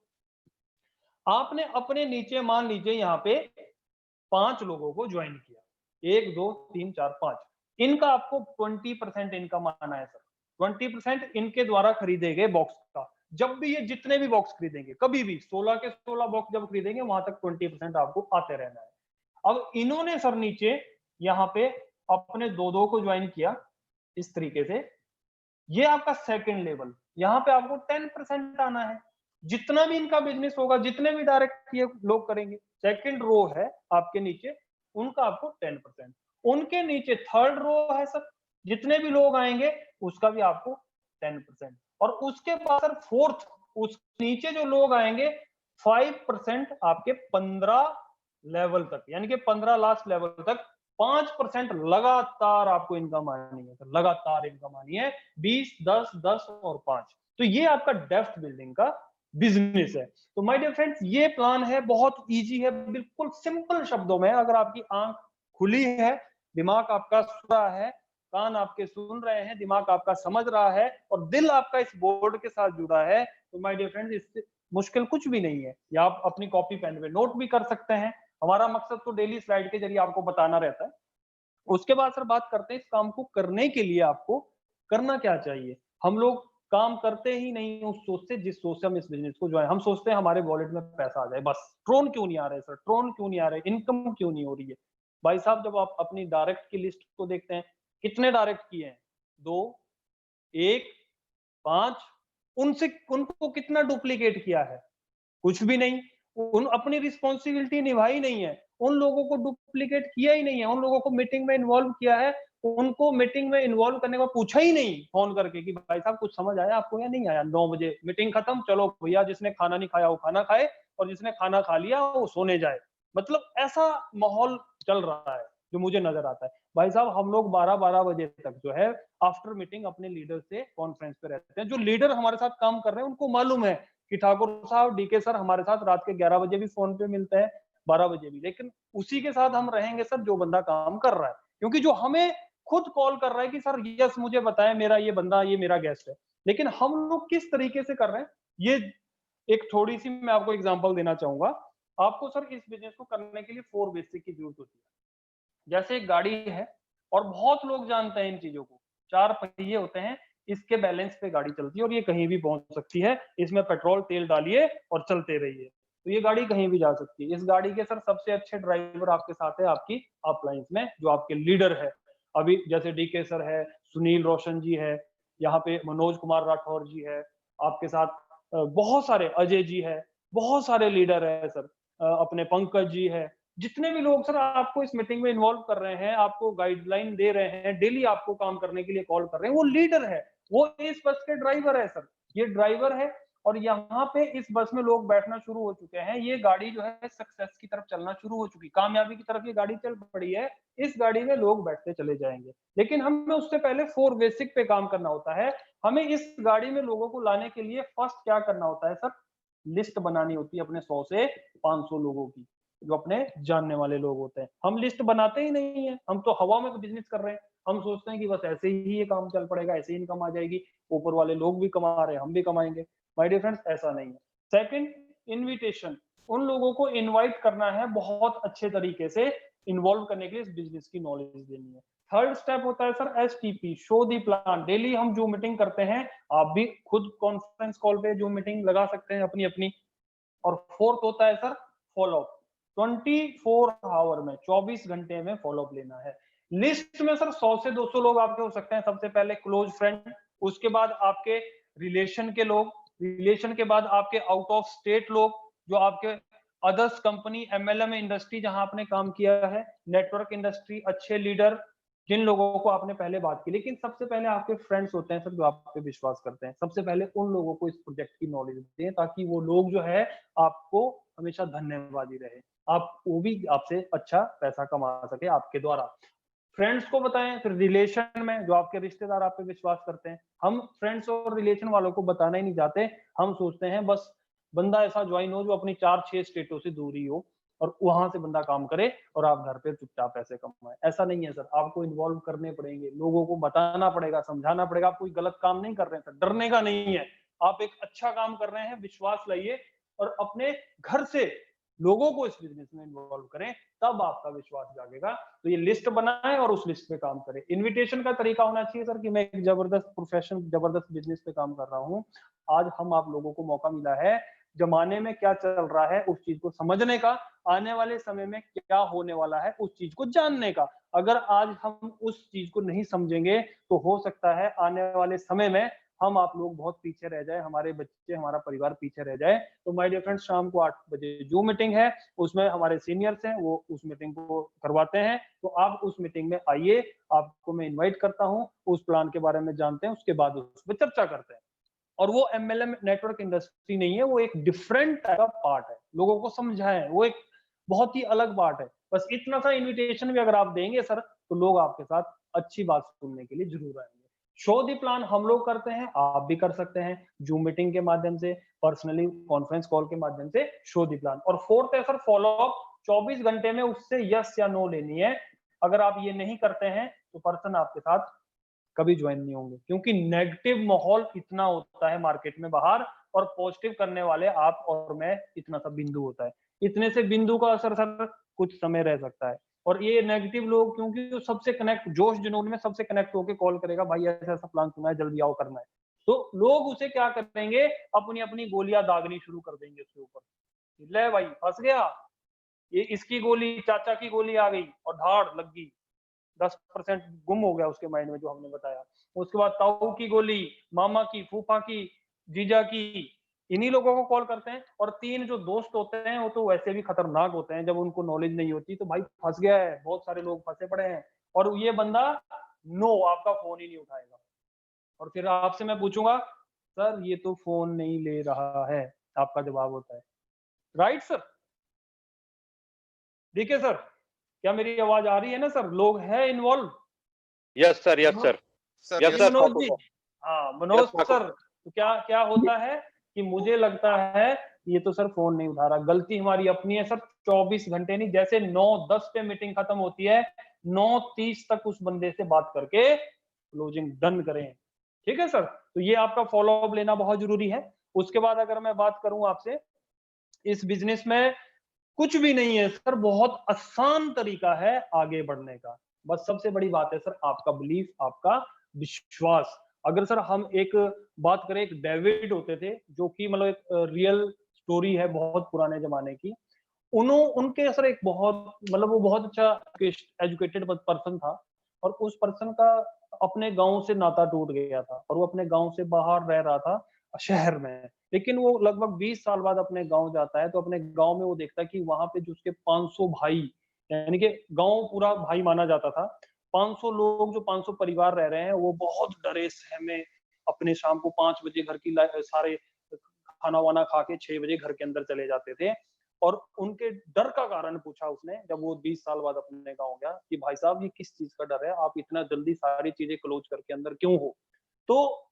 आपने अपने नीचे मान लीजिए यहाँ पे 5 लोगों को ज्वाइन किया, 1 2 3 4 5, इनका आपको 20% इनकम आना है सर। 20% इनके द्वारा खरीदे गए बॉक्स का। जब भी ये जितने भी बॉक्स खरीदेंगे, कभी भी 16 के 16 बॉक्स जब खरीदेंगे, वहां तक 20% आपको आते रहना है। अब इन्होंने सर नीचे यहाँ पे अपने 2 को ज्वाइन किया इस तरीके से, ये आपका सेकंड लेवल, यहाँ पे आपको 10% आना है। जितना भी इनका बिजनेस होगा, जितने भी डायरेक्ट ये लोग करेंगे, सेकंड रो है आपके नीचे, उनका आपको 10%। उनके नीचे थर्ड रो है सर, जितने भी लोग आएंगे उसका भी आपको 10%। और उसके बाद सर फोर्थ, उस नीचे जो लोग आएंगे 5% आपके 15 लेवल तक, यानी कि 15 लास्ट लेवल तक 5% लगातार आपको इनकम आनी है, लगातार इनकम आनी है, 20 10 10 और 5। तो ये आपका डेप्थ बिल्डिंग का बिजनेस है। तो माय डियर फ्रेंड्स, ये प्लान है, बहुत इजी है, बिल्कुल सिंपल शब्दों में। अगर आपकी आंख खुली है, दिमाग आपका सुन रहा है, कान आपके सुन रहे हैं, दिमाग आपका समझ रहा है और दिल आपका इस बोर्ड के साथ जुड़ा है, तो माय डियर फ्रेंड्स, इससे मुश्किल कुछ भी नहीं है। या आप अपनी कॉपी पेन में नोट भी कर सकते हैं। हमारा मकसद तो डेली स्लाइड के जरिए आपको बताना रहता है। उसके बाद सर बात करते हैं इस काम को करने के लिए आपको करना क्या चाहिए। हम लोग काम करते ही नहीं उस सोच से जिस सोच से हम इस बिजनेस को ज्वाइन, हम सोचते हैं हमारे वॉलेट में पैसा आ जाए बस। ट्रोन क्यों नहीं आ रहे सर, ट्रोन क्यों नहीं आ रहे, इनकम क्यों नहीं हो रही है? भाई साहब, जब आप अपनी डायरेक्ट की लिस्ट को देखते हैं, कितने डायरेक्ट किए हैं? 2, 1, 5, उनसे उनको कितना डुप्लीकेट किया है? कुछ भी नहीं। उन अपनी रिस्पॉन्सिबिलिटी निभाई नहीं है, उन लोगों को डुप्लीकेट किया ही नहीं है, उन लोगों को मीटिंग में इन्वॉल्व किया है, उनको मीटिंग में इन्वॉल्व करने का पूछा ही नहीं फोन करके कि भाई साहब कुछ समझ आया आपको या नहीं आया। 9 बजे मीटिंग खत्म, चलो भैया, जिसने खाना नहीं खाया वो खाना खाए और जिसने खाना खा लिया वो सोने जाए। मतलब ऐसा माहौल चल रहा है जो मुझे नजर आता है। भाई साहब, हम लोग 12-12 बजे तक जो है आफ्टर मीटिंग अपने लीडर से कॉन्फ्रेंस पे रहते हैं। जो लीडर हमारे साथ काम कर रहे हैं उनको मालूम है कि ठाकुर साहब, डीके सर हमारे साथ रात के 11 बजे भी फोन पे मिलते हैं, 12 बजे भी, लेकिन उसी के साथ हम रहेंगे सर जो बंदा काम कर रहा है। क्योंकि जो हमें खुद कॉल कर रहा है कि सर यस मुझे बताएं, मेरा ये बंदा, ये मेरा गेस्ट है, लेकिन हम लोग किस तरीके से कर रहे हैं, ये एक थोड़ी सी मैं आपको एग्जांपल देना चाहूंगा। आपको सर इस बिजनेस को करने के लिए 4 बेसिक की जरूरत होती है। जैसे एक गाड़ी है, और बहुत लोग जानते हैं इन चीजों को, 4 पहिए होते हैं, इसके बैलेंस पे गाड़ी चलती है और ये कहीं भी पहुंच सकती है। इसमें पेट्रोल तेल डालिए और चलते रहिए, तो ये गाड़ी कहीं भी जा सकती है। इस गाड़ी के सर सबसे अच्छे ड्राइवर आपके साथ है आपकी अपलाइंस में, जो आपके लीडर है। अभी जैसे डीके सर है, सुनील रोशन जी है, यहाँ पे मनोज कुमार राठौर जी है, आपके साथ बहुत सारे, अजय जी है, बहुत सारे लीडर है सर, अपने पंकज जी है। जितने भी लोग सर आपको इस मीटिंग में इन्वॉल्व कर रहे हैं, आपको गाइडलाइन दे रहे हैं, डेली आपको काम करने के लिए कॉल कर रहे हैं, वो लीडर है, वो इस बस के ड्राइवर है सर। ये ड्राइवर है और यहाँ पे इस बस में लोग बैठना शुरू हो चुके हैं। ये गाड़ी जो है सक्सेस की तरफ चलना शुरू हो चुकी, कामयाबी की तरफ ये गाड़ी चल पड़ी है। इस गाड़ी में लोग बैठते चले जाएंगे, लेकिन हमें उससे पहले 4 बेसिक पे काम करना होता है। हमें इस गाड़ी में लोगों को लाने के लिए फर्स्ट क्या करना होता है सर? लिस्ट बनानी होती है अपने 100 से 500 लोगों की। जो अपने जानने वाले लोग होते हैं। हम लिस्ट बनाते ही नहीं है, हम तो हवा में बिजनेस कर रहे हैं। हम सोचते हैं कि बस ऐसे ही ये काम चल पड़ेगा, ऐसे ही इनकम आ जाएगी, ऊपर वाले लोग भी कमा रहे हैं, हम भी कमाएंगे। माय डियर फ्रेंड्स, ऐसा नहीं है। Second, invitation. उन लोगों को इनवाइट करना है, बहुत अच्छे तरीके से इन्वॉल्व करने के लिए इस बिजनेस की नॉलेज देनी है। थर्ड स्टेप होता है sir STP, show the plan. Daily हम जो मीटिंग करते हैं, आप भी खुद कॉन्फ्रेंस कॉल पे जो मीटिंग लगा सकते हैं अपनी अपनी। और फोर्थ होता है सर फॉलोअप। 24 आवर में, 24 घंटे में फॉलोअप लेना है। लिस्ट में सर 100 से 200 लोग आपके हो सकते हैं। सबसे पहले क्लोज फ्रेंड, उसके बाद आपके रिलेशन के लोग, रिलेशन के बाद आपके आउट ऑफ स्टेट लोग, जो आपके अदर्स कंपनी, एमएलएम इंडस्ट्री जहां आपने काम किया है, नेटवर्क इंडस्ट्री, अच्छे लीडर, जिन लोगों को आपने पहले बात की। लेकिन सबसे पहले आपके फ्रेंड्स होते हैं सर, जो आप पे विश्वास करते हैं। सबसे पहले उन लोगों को इस प्रोजेक्ट की नॉलेज दें, ताकि वो लोग जो है आपको हमेशा धन्यवादी रहे, आप वो भी आपसे अच्छा पैसा कमा सके आपके द्वारा। फ्रेंड्स को बताएं। फिर रिलेशन में जो आपके रिश्तेदार आप पे विश्वास करते हैं, हम फ्रेंड्स और रिलेशन वालों को बताना ही नहीं चाहते। हम सोचते हैं बस बंदा ऐसा ज्वाइन हो जो अपनी 4-6 स्टेटों से दूरी हो, और वहां से बंदा काम करे और आप घर पे चुपचाप पैसे कमाए। ऐसा नहीं है सर, आपको इन्वॉल्व करने पड़ेंगे, लोगों को बताना पड़ेगा, समझाना पड़ेगा। आप कोई गलत काम नहीं कर रहे हैं सर, डरने का नहीं है। आप एक अच्छा काम कर रहे हैं, विश्वास लाइए और अपने घर से लोगों को इस बिजनेस में इन्वॉल्व करें, तब आपका विश्वास जागेगा। तो ये लिस्ट बनाएं और उस लिस्ट पे काम करें। इनविटेशन का तरीका होना चाहिए सर कि मैं एक जबरदस्त प्रोफेशन, जबरदस्त बिजनेस पे काम कर रहा हूँ, आज हम आप लोगों को मौका मिला है जमाने में क्या चल रहा है उस चीज को समझने का, आने वाले समय में क्या होने वाला है उस चीज को जानने का। अगर आज हम उस चीज को नहीं समझेंगे तो हो सकता है आने वाले समय में हम आप लोग बहुत पीछे रह जाए, हमारे बच्चे, हमारा परिवार पीछे रह जाए। तो माय डियर फ्रेंड्स, शाम को 8 बजे जो मीटिंग है उसमें हमारे सीनियर्स हैं, वो उस मीटिंग को करवाते हैं। तो आप उस मीटिंग में आइए, आपको मैं इन्वाइट करता हूँ, उस प्लान के बारे में जानते हैं, उसके बाद उस पर चर्चा करते हैं। और वो एमएलएम नेटवर्क इंडस्ट्री नहीं है, वो एक डिफरेंट टाइप का पार्ट है। लोगों को समझाएं, वो एक बहुत ही अलग पार्ट है। बस इतना सा इनविटेशन भी अगर आप देंगे सर, तो लोग आपके साथ अच्छी बात सुनने के लिए जरूर आएंगे। शो दी प्लान हम लोग करते हैं, आप भी कर सकते हैं, जूम मीटिंग के माध्यम से, पर्सनली कॉन्फ्रेंस कॉल के माध्यम से शो दी प्लान। और फोर्थ है सर फॉलोअप। 24 घंटे में उससे यस या नो लेनी है। अगर आप ये नहीं करते हैं तो पर्सन आपके साथ कभी ज्वाइन नहीं होंगे, क्योंकि नेगेटिव माहौल इतना होता है मार्केट में बाहर, और पॉजिटिव करने वाले आप और मैं इतना सा बिंदु होता है। इतने से बिंदु का असर सर कुछ समय रह सकता है। और ये नेगेटिव लोग, क्योंकि वो सबसे कनेक्ट, जोश जुनून में सबसे कनेक्ट होकर कॉल करेगा, भाई ऐसा ऐसा प्लान सुना है, जल्दी आओ, करना है। तो लोग उसे क्या करेंगे, अपनी अपनी गोलियां दागनी शुरू कर देंगे उसके ऊपर। ले भाई फंस गया, ये इसकी गोली, चाचा की गोली आ गई और धाड़ लग गई। 10% गुम हो गया उसके माइंड में जो हमने बताया। उसके बाद ताऊ की गोली, मामा की, फूफा की, जीजा की, इन्हीं लोगों को कॉल करते हैं। और 3 जो दोस्त होते हैं वो तो वैसे भी खतरनाक होते हैं, जब उनको नॉलेज नहीं होती तो भाई फंस गया है, बहुत सारे लोग फंसे पड़े हैं। और ये बंदा नो, आपका फोन ही नहीं उठाएगा। और फिर आपसे मैं पूछूंगा, सर ये तो फोन नहीं ले रहा है, आपका जवाब होता है, राइट सर? ठीक है सर, क्या मेरी आवाज आ रही है ना सर? लोग हैं involve? Yes sir, yes Manoj sir, sir yes ji, yes sir, Manoj Thakur ji. Sir, हाँ यस मनोज ठाकुर सर, तो क्या क्या होता है कि मुझे लगता है ये तो सर फोन नहीं उठा रहा, गलती हमारी अपनी है सर। 24 घंटे नहीं, जैसे 9:10 पे मीटिंग खत्म होती है, 9:30 तक उस बंदे से बात करके क्लोजिंग डन करें। ठीक है सर, तो ये आपका फॉलो अप लेना बहुत जरूरी है। उसके बाद अगर मैं बात करूं आपसे, इस बिजनेस में कुछ भी नहीं है सर, बहुत आसान तरीका है आगे बढ़ने का। बस सबसे बड़ी बात है सर आपका बिलीफ, आपका विश्वास। अगर सर हम एक बात करें, एक डेविड होते थे जो कि मतलब एक रियल स्टोरी है बहुत पुराने जमाने की। उनके सर एक बहुत, मतलब वो बहुत अच्छा एजुकेटेड पर्सन था, और उस पर्सन का अपने गांव से नाता टूट गया था, और वो अपने गांव से बाहर रह रहा था शहर में। लेकिन वो लगभग 20 साल बाद अपने गांव जाता है, तो अपने गांव में वो देखता है कि वहां पे जो उसके 500 भाई, यानी कि गांव पूरा भाई माना जाता था, 500 लोग, जो 500 परिवार रह रहे हैं, वो बहुत डरे सहमे अपने शाम को 5 बजे घर की सारे खाना वाना खा के 6 बजे घर के अंदर चले जाते थे। और उनके डर का कारण पूछा उसने, जब वो 20 साल बाद अपने गांव गया, कि भाई साहब ये किस चीज का डर है, आप इतना जल्दी सारी चीजें क्लोज करके अंदर क्यों हो? तो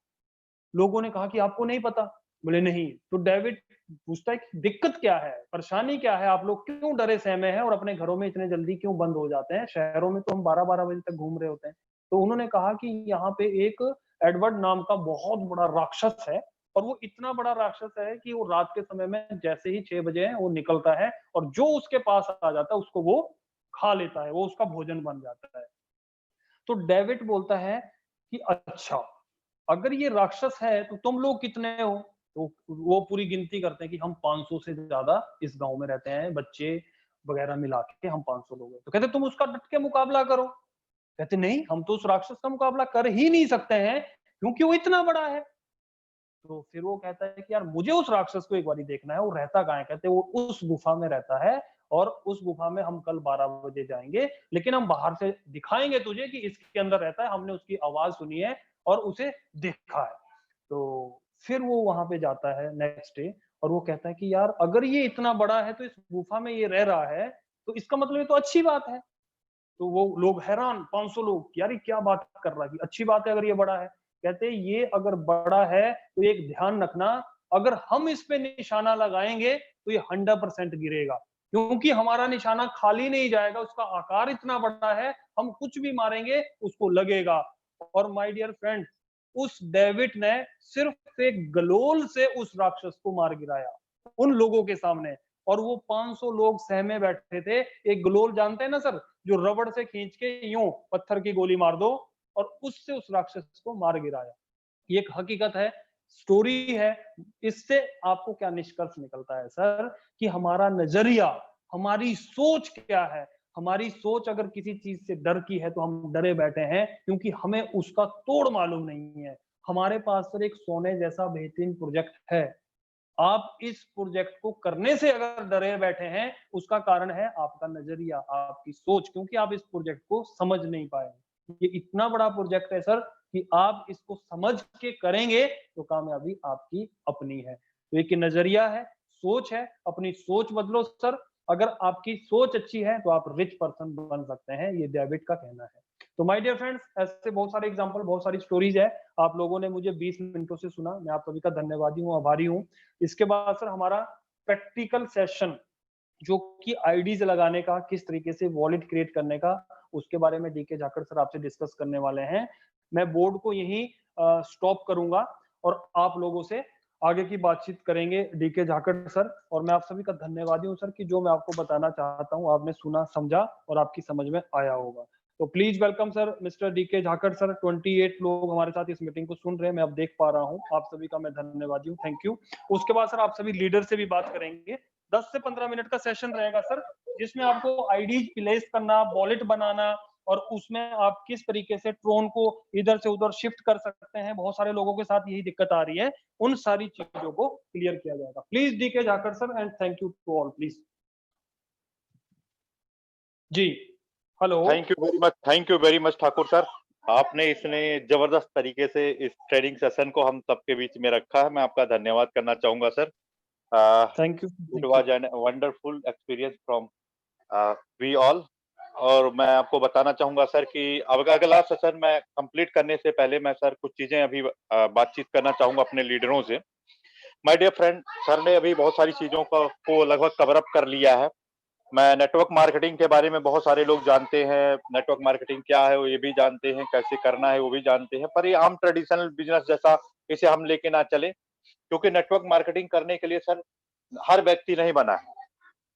लोगों ने कहा कि आपको नहीं पता, बोले नहीं। तो डेविड पूछता है कि दिक्कत क्या है, परेशानी क्या है, आप लोग क्यों डरे सहमे हैं और अपने घरों में इतने जल्दी क्यों बंद हो जाते हैं, शहरों में तो हम 12-12 बजे तक घूम रहे होते हैं। तो उन्होंने कहा कि यहाँ पे एक एडवर्ड नाम का बहुत बड़ा राक्षस है, और वो इतना बड़ा राक्षस है कि वो रात के समय में जैसे ही 6 बजे है वो निकलता है, और जो उसके पास आ जाता है उसको वो खा लेता है, वो उसका भोजन बन जाता है। तो डेविड बोलता है कि अच्छा, अगर ये राक्षस है तो तुम लोग कितने हो? तो वो पूरी गिनती करते हैं कि हम 500 से ज्यादा इस गांव में रहते हैं, बच्चे वगैरह मिला के हम 500 लोग हैं। तो कहते तुम उसका डट के मुकाबला करो। कहते नहीं, हम तो उस राक्षस का मुकाबला कर ही नहीं सकते हैं, क्योंकि वो इतना बड़ा है। तो फिर वो कहता है कि यार मुझे उस राक्षस को एक बारी देखना है, वो रहता कहाँ है? कहते वो उस गुफा में रहता है, और उस गुफा में हम कल 12 बजे जाएंगे, लेकिन हम बाहर से दिखाएंगे तुझे कि इसके अंदर रहता है, हमने उसकी आवाज सुनी है और उसे देखा है। तो फिर वो वहां पे जाता है नेक्स्ट डे, और वो कहता है कि यार अगर ये इतना बड़ा है तो इस गुफा में ये रह रहा है, तो इसका मतलब ये तो अच्छी बात है। तो वो लोग हैरान, 500 लोग, यार ये क्या बात कर रहा है कि अच्छी बात है अगर ये बड़ा है। कहते हैं ये अगर बड़ा है तो एक ध्यान रखना, अगर हम इस पे निशाना लगाएंगे तो ये 100% गिरेगा, क्योंकि हमारा निशाना खाली नहीं जाएगा, उसका आकार इतना बड़ा है, हम कुछ भी मारेंगे उसको लगेगा। और माय डियर फ्रेंड, उस डेविड ने सिर्फ एक गलोल से उस राक्षस को मार गिराया उन लोगों के सामने, और वो 500 लोग सहमे बैठे थे। एक ग्लोल जानते हैं ना सर, जो रबड़ से खींच के यूं पत्थर की गोली मार दो, और उससे उस राक्षस को मार गिराया। ये एक हकीकत है, स्टोरी है। इससे आपको क्या निष्कर्ष निकलता है सर, कि हमारा नजरिया, हमारी सोच क्या है। हमारी सोच अगर किसी चीज से डर की है तो हम डरे बैठे हैं, क्योंकि हमें उसका तोड़ मालूम नहीं है। हमारे पास सर एक सोने जैसा बेहतरीन प्रोजेक्ट है, आप इस प्रोजेक्ट को करने से अगर डरे बैठे हैं, उसका कारण है आपका नजरिया, आपकी सोच, क्योंकि आप इस प्रोजेक्ट को समझ नहीं पाए। ये इतना बड़ा प्रोजेक्ट है सर कि आप इसको समझ के करेंगे तो कामयाबी आपकी अपनी है। तो एक नजरिया है, सोच है, अपनी सोच बदलो सर। अगर आपकी सोच अच्छी है तो आप रिच पर्सन बन सकते हैं, ये डेविड का कहना है। तो माय डियर फ्रेंड्स, ऐसे बहुत सारे एग्जांपल, बहुत सारी स्टोरीज है। आप लोगों ने मुझे 20 मिनटों से सुना, मैं आप सभी का धन्यवादी हूँ, आभारी हूँ। इसके बाद सर हमारा प्रैक्टिकल सेशन, जो कि आईडीज लगाने का, किस तरीके से वॉलेट क्रिएट करने का, उसके बारे में डीके झाकड़ सर आपसे डिस्कस करने वाले हैं। मैं बोर्ड को यहीं स्टॉप करूंगा और आप लोगों से आगे की बातचीत करेंगे डीके झाकड़ सर। और मैं आप सभी का धन्यवादी हूँ सर कि जो मैं आपको बताना चाहता हूँ आपने सुना, समझा और आपकी समझ में आया होगा। तो please welcome sir mister DK Jhakar sir. 28 लोग हमारे साथ इस मीटिंग को सुन रहे हैं, मैं अब देख पा रहा हूँ। आप सभी का मैं धन्यवादी हूँ, थैंक यू। उसके बाद सर आप सभी लीडर से भी बात करेंगे। 10 से 15 मिनट का सेशन रहेगा सर, जिसमें आपको आईडी प्लेस करना, वॉलेट बनाना, और उसमें आप किस तरीके से ट्रोन को इधर से उधर शिफ्ट कर सकते हैं। बहुत सारे लोगों के साथ यही दिक्कत आ रही है, उन सारी चीजों को क्लियर किया जाएगा। Please DK Jhakar sir, and thank you to all. Please ji, hello. Thank you very much Thakur sir. आपने इसने जबरदस्त तरीके से इस ट्रेनिंग सेशन को हम सबके बीच में रखा है, मैं आपका धन्यवाद करना चाहूंगा sir. Thank you, it thank you. Was an wonderful experience from we all. और मैं आपको बताना चाहूंगा सर कि अब अगला सेशन मैं कंप्लीट करने से पहले मैं सर कुछ चीजें अभी बातचीत करना चाहूंगा अपने लीडरों से। माय डियर फ्रेंड, सर ने अभी बहुत सारी चीजों को लगभग कवर अप कर लिया है। मैं नेटवर्क मार्केटिंग के बारे में बहुत सारे लोग जानते हैं, नेटवर्क मार्केटिंग क्या है वो ये भी जानते हैं, कैसे करना है वो भी जानते हैं, पर ये आम ट्रेडिशनल बिजनेस जैसा इसे हम लेके ना चले, क्योंकि नेटवर्क मार्केटिंग करने के लिए सर हर व्यक्ति नहीं बना है।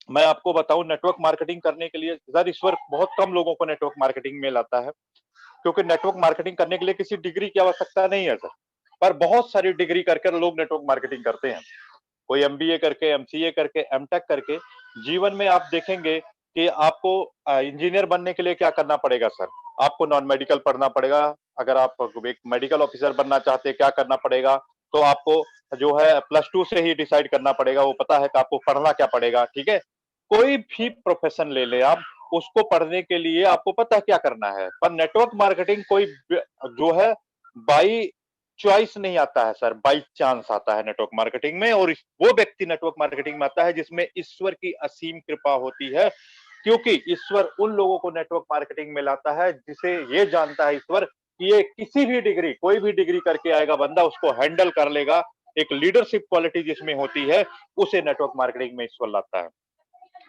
मैं आपको बताऊं, नेटवर्क मार्केटिंग करने के लिए सर ईश्वर बहुत कम लोगों को नेटवर्क मार्केटिंग में लाता है, क्योंकि नेटवर्क मार्केटिंग करने के लिए किसी डिग्री की आवश्यकता नहीं है सर, पर बहुत सारी डिग्री करके लोग नेटवर्क मार्केटिंग करते हैं। कोई एमबीए करके, एमसीए करके, एमटेक करके। जीवन में आप देखेंगे कि आपको इंजीनियर बनने के लिए क्या करना पड़ेगा सर, आपको नॉन मेडिकल पढ़ना पड़ेगा। अगर आप एक मेडिकल ऑफिसर बनना चाहते हैं, क्या करना पड़ेगा, तो आपको जो है +2 से ही डिसाइड करना पड़ेगा, वो पता है कि आपको पढ़ना क्या पड़ेगा, ठीक है। कोई भी प्रोफेशन ले ले आप, उसको पढ़ने के लिए आपको पता है क्या करना है। पर नेटवर्क मार्केटिंग कोई जो है बाई चॉइस नहीं आता है सर, बाई चांस आता है नेटवर्क मार्केटिंग में। और वो व्यक्ति नेटवर्क मार्केटिंग में आता है जिसमें ईश्वर की असीम कृपा होती है, क्योंकि ईश्वर उन लोगों को नेटवर्क मार्केटिंग में लाता है जिसे ये जानता है ईश्वर कि ये किसी भी डिग्री, कोई भी डिग्री करके आएगा बंदा, उसको हैंडल कर लेगा, एक लीडरशिप क्वालिटी जिसमें होती है, उसे नेटवर्क मार्केटिंग में ईश्वर लाता है।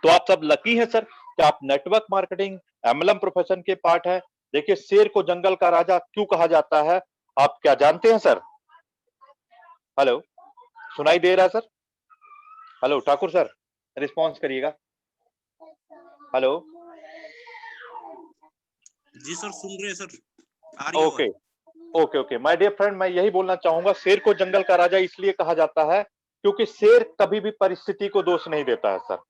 तो आप सब लकी हैं सर कि आप नेटवर्क मार्केटिंग एमएलएम प्रोफेशन के पार्ट है। देखिए, शेर को जंगल का राजा क्यों कहा जाता है, आप क्या जानते हैं सर? हेलो, सुनाई दे रहा है sir? Hello Thakur sir, response करिएगा। हेलो। जी सर, सुन रहे हैं सर, आ रही है ओके आवाज। Okay okay my dear friend, मैं यही बोलना चाहूंगा, शेर को जंगल का राजा इसलिए कहा जाता है क्योंकि शेर कभी भी परिस्थिति को दोष नहीं देता है sir.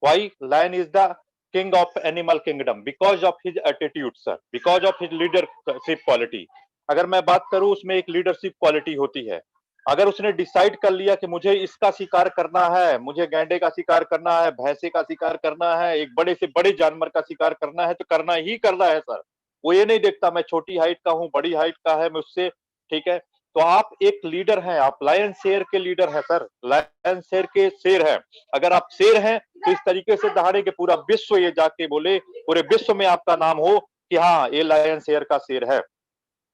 Why lion is the king of animal kingdom? Because of his attitude sir, because of his leadership quality. अगर मैं बात करूं, उसमें एक लीडरशिप क्वालिटी होती है। अगर उसने डिसाइड कर लिया कि मुझे इसका शिकार करना है, मुझे गैंडे का शिकार करना है, भैंसे का शिकार करना है, एक बड़े से बड़े जानवर का शिकार करना है, तो करना ही करना है सर। वो ये नहीं देखता मैं छोटी हाइट का हूं, बड़ी हाइट का है मुझसे, ठीक है। तो आप एक लीडर हैं, आप लायन शेर के लीडर हैं सर, लायन शेर के शेर हैं। अगर आप शेर हैं तो इस तरीके से दहाड़े कि पूरा विश्व ये जाके बोले, पूरे विश्व में आपका नाम हो कि हाँ, ये लायन शेर का शेर है।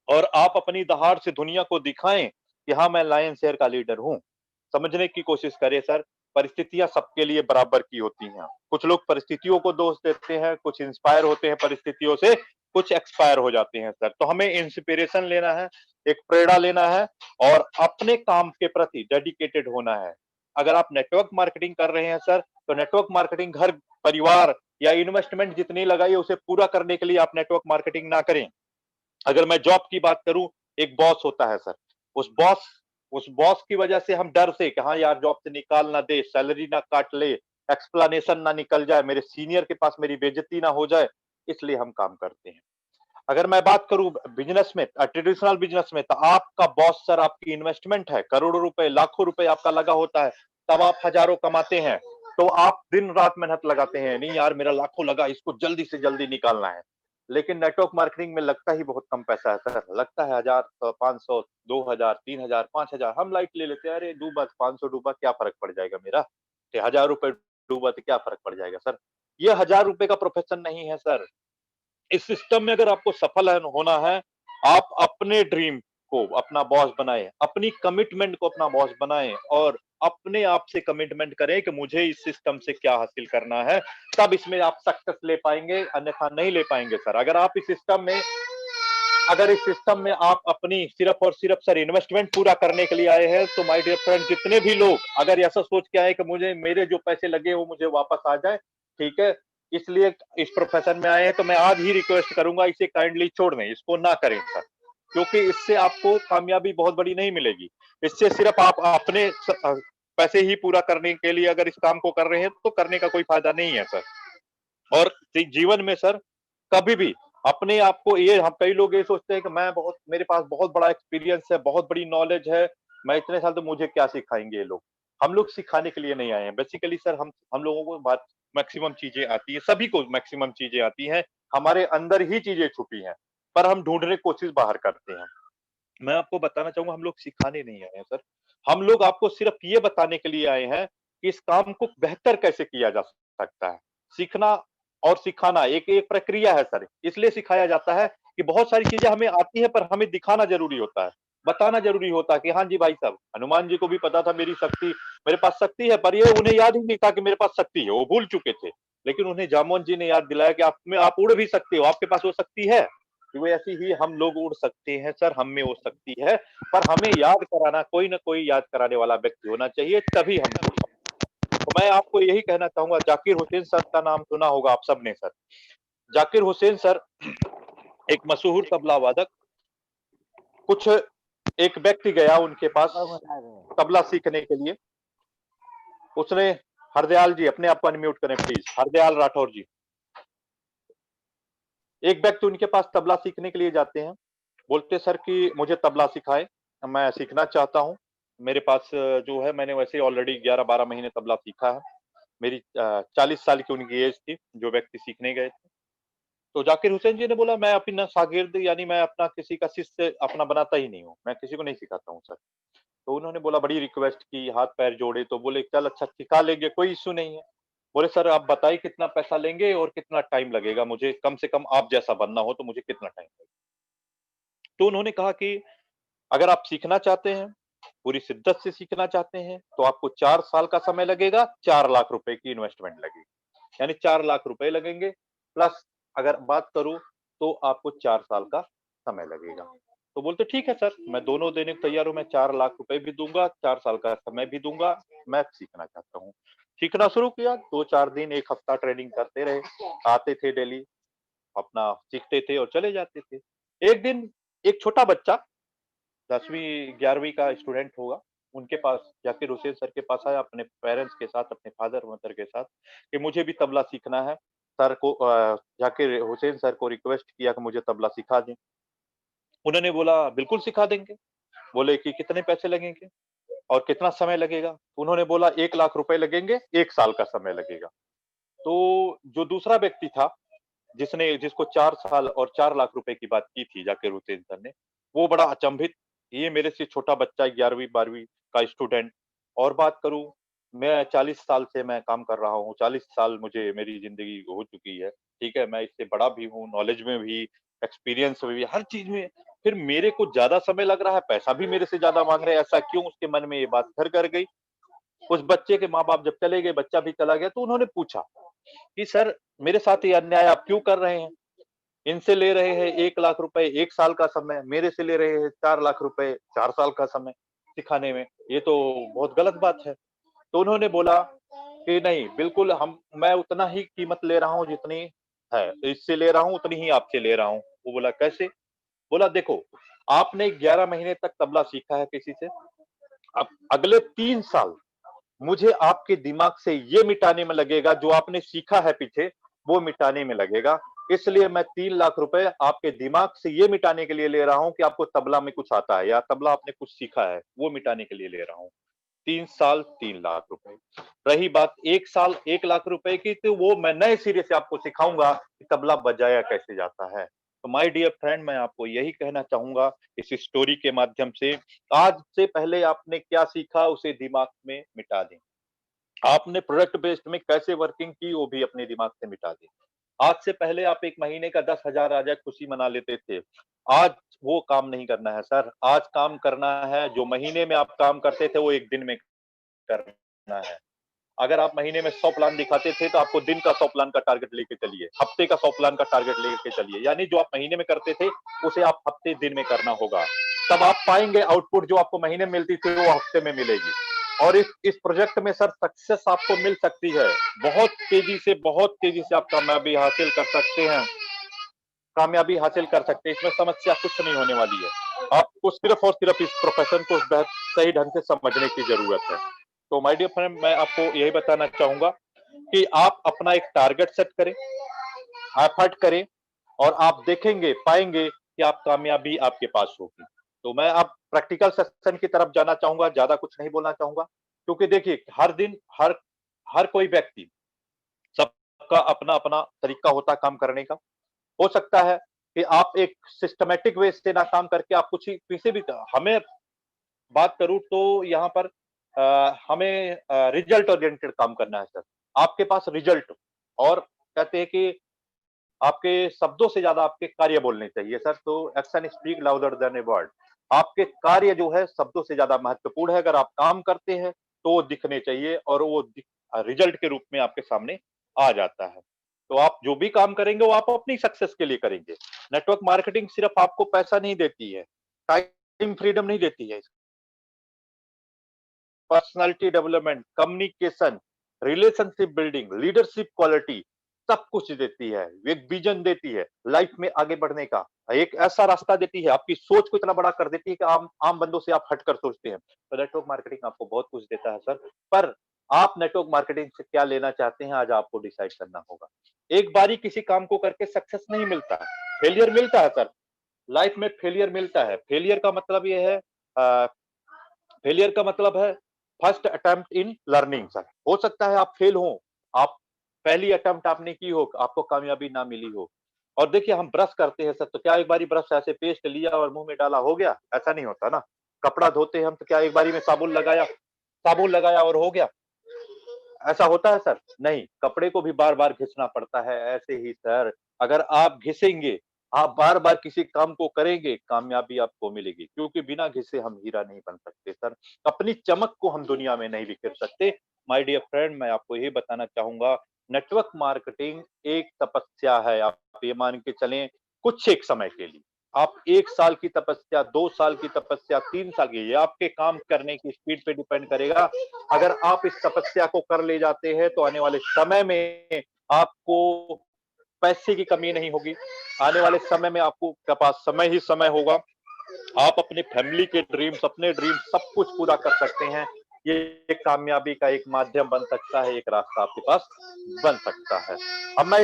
और आप अपनी दहाड़ से दुनिया को दिखाएं कि हाँ, मैं लायन शेयर का लीडर हूं। समझने की कोशिश करें सर, परिस्थितियां सबके लिए बराबर की होती हैं। कुछ लोग परिस्थितियों को दोष देते हैं, कुछ इंस्पायर होते हैं परिस्थितियों से, कुछ एक्सपायर हो जाते हैं सर। तो हमें इंस्पिरेशन लेना है, एक प्रेरणा लेना है और अपने काम के प्रति डेडिकेटेड होना है। अगर आप नेटवर्क मार्केटिंग कर रहे हैं सर, तो नेटवर्क मार्केटिंग घर परिवार या इन्वेस्टमेंट जितनी लगाई उसे पूरा करने के लिए आप नेटवर्क मार्केटिंग ना करें। अगर मैं जॉब की बात करूं, एक बॉस होता है सर, उस बॉस की वजह से हम डर से कि हाँ यार, जॉब से निकाल ना दे, सैलरी ना काट ले, एक्सप्लेनेशन ना निकल जाए, मेरे सीनियर के पास मेरी बेइज्जती ना हो जाए, इसलिए हम काम करते हैं। अगर मैं बात करूं बिजनेस में, ट्रेडिशनल बिजनेस में, तो आपका बॉस सर आपकी इन्वेस्टमेंट है, करोड़ों रुपए लाखों रुपए आपका लगा होता है, तब आप हजारों कमाते हैं। तो आप दिन रात मेहनत लगाते हैं, नहीं यार मेरा लाखों लगा, इसको जल्दी से जल्दी निकालना है। लेकिन नेटवर्क मार्केटिंग में लगता ही बहुत कम पैसा है सर, लगता है 1000, 500, 2000, 3000, 5000, हम लाइट ले लेते हैं। अरे डूबा 500 डूबा, क्या फर्क पड़ जाएगा मेरा, 1000 रुपए डूबा तो क्या फर्क पड़ जाएगा सर। ये 1000 रुपए का प्रोफेशन नहीं है सर। इस सिस्टम में अगर आपको सफल होना है, आप अपने ड्रीम को अपना बॉस बनाएं, अपनी कमिटमेंट को अपना बॉस बनाएं और अपने आप से कमिटमेंट करें कि मुझे इस सिस्टम से क्या हासिल करना है, तब इसमें आप सक्सेस ले पाएंगे, अन्यथा नहीं ले पाएंगे सर। अगर इस सिस्टम में आप अपनी सिर्फ और सिर्फ सर इन्वेस्टमेंट पूरा करने के लिए आए हैं, तो माय डियर फ्रेंड, जितने भी लोग अगर ऐसा सोच के आए कि मुझे मेरे जो पैसे लगे वो मुझे वापस आ जाए, ठीक है, इसलिए इस प्रोफेशन में आए हैं, तो मैं आज ही रिक्वेस्ट करूंगा इसे काइंडली छोड़ दें, इसको ना करें सर। क्योंकि इससे आपको कामयाबी बहुत बड़ी नहीं मिलेगी। इससे सिर्फ आप अपने पैसे ही पूरा करने के लिए अगर इस काम को कर रहे हैं, तो करने का कोई फायदा नहीं है सर। और जीवन में सर कभी भी अपने आप को, ये हम कई लोग ये सोचते हैं कि मेरे पास बहुत बड़ा एक्सपीरियंस है, बहुत बड़ी नॉलेज है, मैं इतने साल, तो मुझे क्या सिखाएंगे ये लोग। हम लोग सिखाने के लिए नहीं आए हैं बेसिकली सर। हम लोगों को बात मैक्सिमम चीजें आती है, सभी को मैक्सिमम चीजें आती हैं, हमारे अंदर ही चीजें छुपी हैं, पर हम ढूंढने की कोशिश बाहर करते हैं। मैं आपको बताना चाहूंगा, हम लोग सिखाने नहीं आए हैं सर, हम लोग आपको सिर्फ ये बताने के लिए आए हैं कि इस काम को बेहतर कैसे किया जा सकता है। सीखना और सिखाना एक एक प्रक्रिया है सर, इसलिए सिखाया जाता है कि बहुत सारी चीजें हमें आती है, पर हमें दिखाना जरूरी होता है, बताना जरूरी होता है कि हाँ जी भाई साहब, हनुमान जी को भी पता था मेरे पास शक्ति है, पर ये उन्हें याद ही नहीं था कि मेरे पास शक्ति है, वो भूल चुके थे। लेकिन उन्हें जामोन जी ने याद दिलाया कि आप उड़ भी सकते हो, आपके पास वो शक्ति है। कि वो ऐसी ही हम लोग उड़ सकते हैं सर, हम में वो शक्ति है, पर हमें याद कराना, कोई ना कोई याद कराने वाला व्यक्ति होना चाहिए, तभी हम उड़ सकते हैं। तो मैं आपको यही कहना चाहूंगा, जाकिर हुसैन सर का नाम सुना होगा आप सबने सर। जाकिर हुसैन सर एक मशहूर तबला वादक। कुछ एक व्यक्ति गया उनके पास तबला सीखने के लिए। उसने, हरदयाल जी अपने आप को अनम्यूट करें प्लीज, हरदयाल राठौर जी। एक व्यक्ति उनके पास तबला सीखने के लिए जाते हैं, बोलते सर कि मुझे तबला सिखाए, मैं सीखना चाहता हूँ। मेरे पास जो है, मैंने वैसे ऑलरेडी 11-12 महीने तबला सीखा है। मेरी 40 साल की उनकी एज थी जो व्यक्ति सीखने गए थे। तो जाकिर हुसैन जी ने बोला, मैं अपना शागिर्द, यानी मैं अपना किसी का शिष्य अपना बनाता ही नहीं हूँ, मैं किसी को नहीं सिखाता हूँ सर। तो उन्होंने बोला, बड़ी रिक्वेस्ट की, हाथ पैर जोड़े, तो बोले चल अच्छा सिखा लेंगे, कोई इश्यू नहीं है। बोले सर आप बताइए कितना पैसा लेंगे और कितना टाइम लगेगा, मुझे कम से कम आप जैसा बनना हो तो मुझे कितना टाइम लगेगा। तो उन्होंने कहा कि अगर आप सीखना चाहते हैं पूरी शिद्दत से सीखना चाहते हैं तो आपको 4 साल का समय लगेगा, 4 लाख रुपए की इन्वेस्टमेंट लगेगी। यानी 4 लाख रुपए लगेंगे प्लस अगर बात करूँ तो आपको 4 साल का समय लगेगा। तो बोलते ठीक है सर, मैं दोनों देने को तैयार हूँ, मैं 4 लाख रुपए भी दूँगा, 4 साल का समय भी दूँगा, मैं सीखना चाहता हूँ। सीखना शुरू किया, 2-4 दिन, 1 हफ्ता ट्रेनिंग करते रहे, आते थे डेली, अपना सीखते थे और चले जाते थे। एक दिन एक छोटा बच्चा 10वीं 11वीं का स्टूडेंट होगा, उनके पास जाकिर हुसैन सर के पास आया अपने पेरेंट्स के साथ, अपने फादर-मदर के साथ कि मुझे भी तबला सीखना है। सर को जाकिर हुसैन सर को रिक्वेस्ट किया कि मुझे तबला सिखा दें। उन्होंने बोला बिल्कुल सिखा देंगे। बोले कि कितने पैसे लगेंगे और कितना समय लगेगा? उन्होंने बोला 1 लाख रुपए लगेंगे, 1 साल का समय लगेगा। तो जो दूसरा व्यक्ति था जिसको 4 साल और 4 लाख रुपए की बात की थी जाकिर हुसैन सर ने, वो बड़ा अचंभित, ये मेरे से छोटा बच्चा 11वीं-12वीं का स्टूडेंट और बात करूँ, मैं 40 साल से मैं काम कर रहा हूँ, 40 साल मुझे मेरी ज़िंदगी हो चुकी है, ठीक है? मैं इससे बड़ा भी हूँ, नॉलेज में भी, एक्सपीरियंस में भी, हर चीज़ में, फिर मेरे को ज़्यादा समय लग रहा है, पैसा भी मेरे से ज़्यादा माँग रहे हैं, ऐसा क्यों? उसके मन में ये बात घर कर गई। उस बच्चे के माँ-बाप जब चले गए, बच्चा भी चला गया, तो उन्होंने पूछा कि सर मेरे साथ ये अन्याय आप क्यों कर रहे हैं? इनसे ले रहे हैं 1 लाख रुपए 1 साल का समय, मेरे से ले रहे हैं 4 लाख रुपए 4 साल का समय सिखाने में, ये तो बहुत गलत बात है। तो उन्होंने बोला कि नहीं, बिल्कुल मैं उतना ही कीमत ले रहा हूँ जितनी है, तो इससे ले रहा हूँ उतनी ही आपसे ले रहा हूँ। वो बोला कैसे? बोला देखो, आपने 11 महीने तक तबला सीखा है किसी से, अब अगले 3 साल मुझे आपके दिमाग से ये मिटाने में लगेगा जो आपने सीखा है पीछे, वो मिटाने में लगेगा। इसलिए मैं 3 लाख रुपए आपके दिमाग से ये मिटाने के लिए ले रहा हूँ कि आपको तबला में कुछ आता है या तबला आपने कुछ सीखा है, वो मिटाने के लिए ले रहा हूँ। 3 साल 3 लाख रुपए। रही बात 1 साल 1 लाख रुपए की, तो वो मैं नए सिरे से आपको सिखाऊँगा कि तबला बजाया कैसे जाता है। तो माय डियर फ्रेंड, मैं आपको यही कहना चाहूँगा इस स्टोरी के माध्यम से, आज से पहले आपने क्या सीखा उसे दिमाग में मिटा दें। आपने प्रोडक्ट बेस्ड में कैसे वर्किंग की वो भी अपने दिमाग से मिटा दें। आज से पहले आप 1 महीने का 10,000 आ जाए खुशी मना लेते थे। आज वो काम नहीं करना है सर, आज काम करना है, जो महीने में आप काम करते थे वो 1 दिन में करना है। अगर आप महीने में 100 प्लान दिखाते थे तो आपको दिन का 100 प्लान का टारगेट लेके चलिए, हफ्ते का 100 प्लान का टारगेट लेके चलिए। यानी जो आप महीने में करते थे उसे आप हफ्ते दिन में करना होगा। तब आप पाएँगे आउटपुट जो आपको महीने में मिलती थी वो हफ्ते में मिलेगी। और इस प्रोजेक्ट में सर सक्सेस आपको मिल सकती है। बहुत तेज़ी से आप कामयाबी हासिल कर सकते हैं। कामयाबी हासिल कर सकते हैं, इसमें समस्या कुछ नहीं होने वाली है। आपको सिर्फ़ और सिर्फ़ इस प्रोफ़ेशन को सही ढंग से समझने की ज़रूरत है। तो माय डियर फ्रेंड, मैं आपको यही बताना चाहूँगा कि आप अपना एक टारगेट सेट करें, एफर्ट करें और आप देखेंगे, पाएँगे कि आप कामयाबी आपके पास होगी। तो मैं अब प्रैक्टिकल सेशन की तरफ जाना चाहूँगा, ज़्यादा कुछ नहीं बोलना चाहूँगा, क्योंकि देखिए हर दिन हर हर कोई व्यक्ति, सबका अपना-अपना तरीका होता है काम करने का। हो सकता है कि आप एक सिस्टमैटिक वे से ना काम करके आप कुछ ही किसी भी हमें बात करूँ तो यहाँ पर हमें रिजल्ट ओरिएंटेड काम करना है सर। आपके पास रिजल्ट और कहते हैं कि आपके शब्दों से ज़्यादा आपके कार्य बोलने चाहिए सर, तो action speak louder than a word. आपके कार्य जो है शब्दों से ज़्यादा महत्वपूर्ण है। अगर आप काम करते हैं तो वो दिखने चाहिए और वो रिजल्ट के रूप में आपके सामने आ जाता है। तो आप जो भी काम करेंगे वो आप अपनी सक्सेस के लिए करेंगे। नेटवर्क मार्केटिंग सिर्फ आपको पैसा नहीं देती है, टाइम फ्रीडम नहीं देती है। Personality development, communication, relationship building, leadership quality सब कुछ देती है। एक विजन देती है लाइफ में आगे बढ़ने का, एक ऐसा रास्ता देती है, आपकी सोच को इतना बड़ा कर देती है कि आम आम बंदों से आप हटकर सोचते हैं। तो नेटवर्क मार्केटिंग आपको बहुत कुछ देता है सर, पर आप नेटवर्क मार्केटिंग से क्या लेना चाहते हैं आज आपको डिसाइड करना होगा। एक बारी किसी काम को करके सक्सेस नहीं मिलता है, फेलियर मिलता है सर। लाइफ में फेलियर मिलता है। फेलियर का मतलब ये है फेलियर का मतलब है first attempt in learning sir. हो सकता है आप फेल हो, आप पहली अटेम्प्ट आपने की हो, आपको कामयाबी ना मिली हो। और देखिए हम ब्रश करते हैं सर, तो क्या एक बारी ब्रश ऐसे पेस्ट लिया और मुँह में डाला हो गया? ऐसा नहीं होता ना। कपड़ा धोते हैं हम तो क्या एक बारी में साबुन लगाया और हो गया? ऐसा होता है सर? नहीं, कपड़े को भी बार-बार घिसना पड़ता है। ऐसे ही सर, अगर आप घिसेंगे आप बार बार किसी काम को करेंगे, कामयाबी आपको मिलेगी, क्योंकि बिना घिसे हम हीरा नहीं बन सकते सर। अपनी चमक को हम दुनिया में नहीं बिखेर सकते। माय डियर फ्रेंड, मैं आपको यही बताना चाहूंगा, नेटवर्क मार्केटिंग एक तपस्या है। आप ये मान के चलें, कुछ एक समय के लिए। आप 1 साल की तपस्या, 2 साल की तपस्या, 3 साल की, ये आपके काम करने की स्पीड पे डिपेंड करेगा। अगर आप इस तपस्या को कर ले जाते हैं तो आने वाले समय में आपको पैसे की कमी नहीं होगी। आने वाले समय में आपको के पास समय ही समय होगा। आप अपने फैमिली के ड्रीम्स, अपने ड्रीम्स सब कुछ पूरा कर सकते हैं। ये एक कामयाबी का एक माध्यम बन सकता है, एक रास्ता आपके पास बन सकता है। अब मैं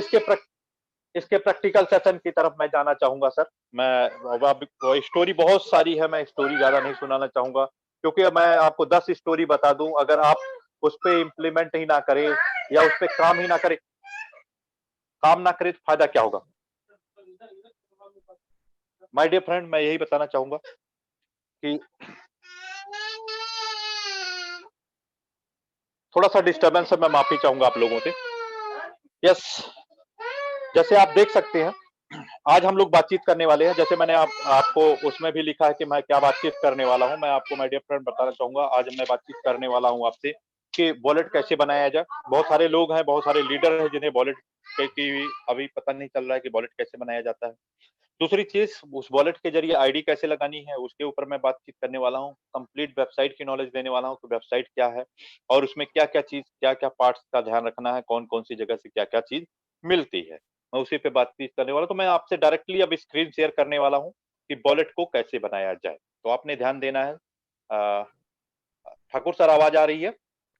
इसके प्रैक्टिकल सेशन की तरफ मैं जाना चाहूंगा सर। मैं अब स्टोरी बहुत सारी है, मैं स्टोरी ज्यादा नहीं सुनाना चाहूंगा, क्योंकि मैं आपको 10 स्टोरी बता दूं, अगर आप उस पे इम्प्लीमेंट ही ना करें या उस पे काम ना करें तो फायदा क्या होगा। माय डियर फ्रेंड, मैं यही बताना चाहूंगा कि थोड़ा सा डिस्टरबेंस है, मैं माफी चाहूंगा आप लोगों से। यस, जैसे आप देख सकते हैं, आज हम लोग बातचीत करने वाले हैं। जैसे मैंने आपको उसमें भी लिखा है कि मैं क्या बातचीत करने वाला हूं, मैं आपको माय डियर फ्रेंड बताना चाहूंगा। आज मैं बातचीत करने वाला हूं आपसे कि वॉलेट कैसे बनाया जाए। बहुत सारे लोग हैं, बहुत सारे लीडर हैं जिन्हें वॉलेट की अभी पता नहीं चल रहा है कि वॉलेट कैसे बनाया जाता है। दूसरी चीज, उस वॉलेट के जरिए आईडी कैसे लगानी है, उसके ऊपर मैं बातचीत करने वाला हूँ। कंप्लीट वेबसाइट की नॉलेज देने वाला हूँ कि वेबसाइट क्या है और उसमें क्या-क्या चीज, क्या-क्या पार्ट्स का ध्यान रखना है, कौन-कौन सी जगह से क्या-क्या चीज मिलती है। मैं उसी पे बातचीत करने वाला हूँ। तो मैं आपसे डायरेक्टली अब स्क्रीन शेयर करने वाला हूँ कि वॉलेट को कैसे बनाया जाए। तो आपने ध्यान देना है। ठाकुर सर, आवाज आ रही है?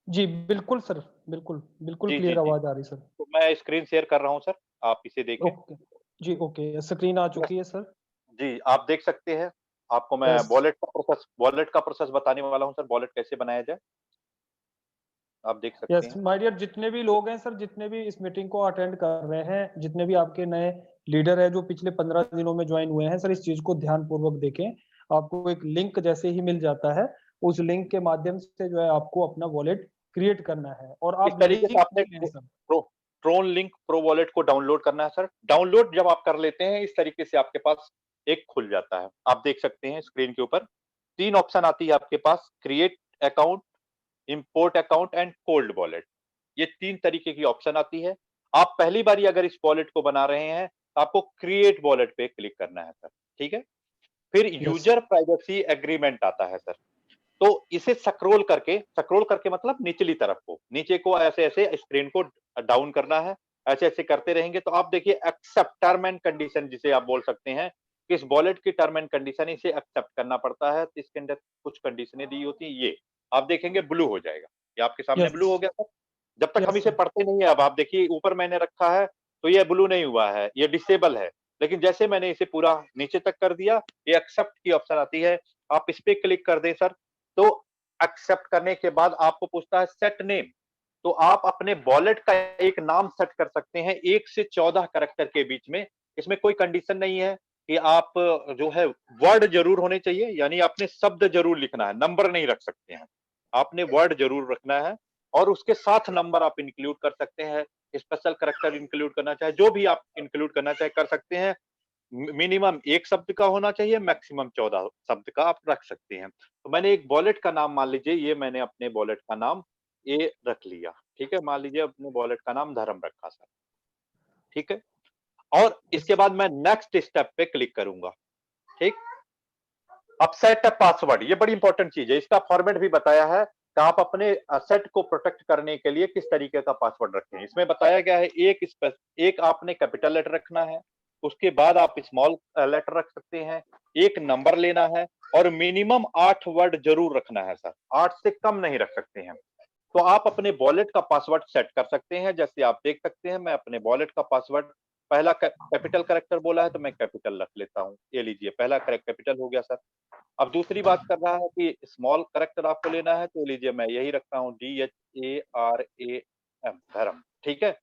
जी, बिल्कुल सर, बिल्कुल, बिल्कुल जी, जी, क्लियर जी। आवाज़ आ रही है सर। तो मैं स्क्रीन शेयर कर रहा हूँ सर, आप इसे देखें। ओके, जी ओके, स्क्रीन आ यस, चुकी है सर। जी, आप देख सकते हैं। आपको मैं यस, वॉलेट का प्रोसेस बताने वाला हूँ सर, वॉलेट कैसे बनाया जाए। आप देख सकते यस हैं। माय डियर, जितने भी लोग हैं सर, जितने भी इस मीटिंग को अटेंड कर रहे हैं, जितने भी आपके नए लीडर हैं जो पिछले 15 दिनों में ज्वाइन हुए हैं सर, इस चीज़ को ध्यानपूर्वक देखें। आपको एक लिंक जैसे ही मिल जाता है, उस लिंक के माध्यम से जो है आपको अपना वॉलेट क्रिएट करना है और इस आप तरीके से लिंक आपने दें sir. Tron link pro wallet को डाउनलोड करना है सर। डाउनलोड जब आप कर लेते हैं, इस तरीके से आपके पास एक खुल जाता है। आप देख सकते हैं स्क्रीन के ऊपर 3 ऑप्शन आती है आपके पास, create account, import account and cold wallet. ये 3 तरीके की ऑप्शन आती है। आप पहली बारी अगर इस वॉलेट को बना रहे हैं, तो आपको क्रिएट वॉलेट पे क्लिक करना है सर, ठीक है? फिर यस, यूजर प्राइवेसी एग्रीमेंट आता है सर। तो इसे स्क्रॉल करके मतलब निचली तरफ को, नीचे को ऐसे-ऐसे स्क्रीन को डाउन करना है। ऐसे-ऐसे करते रहेंगे तो आप देखिए एक्सेप्ट टर्म एंड कंडीशन जिसे आप बोल सकते हैं, कि इस वॉलेट की टर्म एंड कंडीशन इसे एक्सेप्ट करना पड़ता है। तो इसके अंदर कुछ कंडीशनें दी होती हैं, ये आप देखेंगे ब्लू हो जाएगा। ये आपके सामने यस, ब्लू हो गया सर। जब तक हम यस इसे सर, पढ़ते नहीं है, अब आप देखिए ऊपर मैंने रखा है, तो ये ब्लू नहीं हुआ है, ये डिसेबल है। लेकिन जैसे मैंने इसे पूरा नीचे तक कर दिया, ये एक्सेप्ट की ऑप्शन आती है, आप इस पे क्लिक कर दें सर, तो एक्सेप्ट करने के बाद आपको पूछता है सेट नेम। तो आप अपने वॉलेट का एक नाम सेट कर सकते हैं 1 से 14 कैरेक्टर के बीच में। इसमें कोई कंडीशन नहीं है कि आप जो है वर्ड ज़रूर होने चाहिए, यानी आपने शब्द ज़रूर लिखना है, नंबर नहीं रख सकते हैं। आपने वर्ड ज़रूर रखना है और उसके साथ नंबर आप इंक्लूड कर सकते हैं, स्पेशल कैरेक्टर इंक्लूड करना चाहे, जो भी आप इंक्लूड करना चाहे कर सकते हैं। मिनिमम 1 शब्द का होना चाहिए, मैक्सिमम 14 शब्द का आप रख सकते हैं। तो मैंने एक वॉलेट का नाम मान लीजिए, ये मैंने अपने वॉलेट का नाम ये रख लिया, ठीक है? मान लीजिए अपने वॉलेट का नाम धर्म रखा सर, ठीक है? और यस, इसके बाद मैं नेक्स्ट स्टेप पे क्लिक करूँगा, ठीक? अब सेट अ पासवर्ड, ये बड़ी इंपॉर्टेंट चीज़ है, इसका फॉर्मेट भी बताया है कि आप अपने सेट को प्रोटेक्ट करने के लिए किस तरीके का पासवर्ड रखें। इसमें बताया गया है एक आपने कैपिटल लेटर रखना है, उसके बाद आप स्मॉल लेटर रख सकते हैं, एक नंबर लेना है और मिनिमम 8 वर्ड ज़रूर रखना है सर, 8 से कम नहीं रख सकते हैं। तो आप अपने वॉलेट का पासवर्ड सेट कर सकते हैं। जैसे आप देख सकते हैं, मैं अपने वॉलेट का पासवर्ड, पहला कैपिटल कैरेक्टर बोला है तो मैं कैपिटल रख लेता हूँ। ये लीजिए पहला कैपिटल हो गया सर। अब दूसरी बात कर रहा है कि स्मॉल कैरेक्टर आपको लेना है, तो लीजिए मैं यही रखता हूँ DHARAM, धर्म, ठीक है?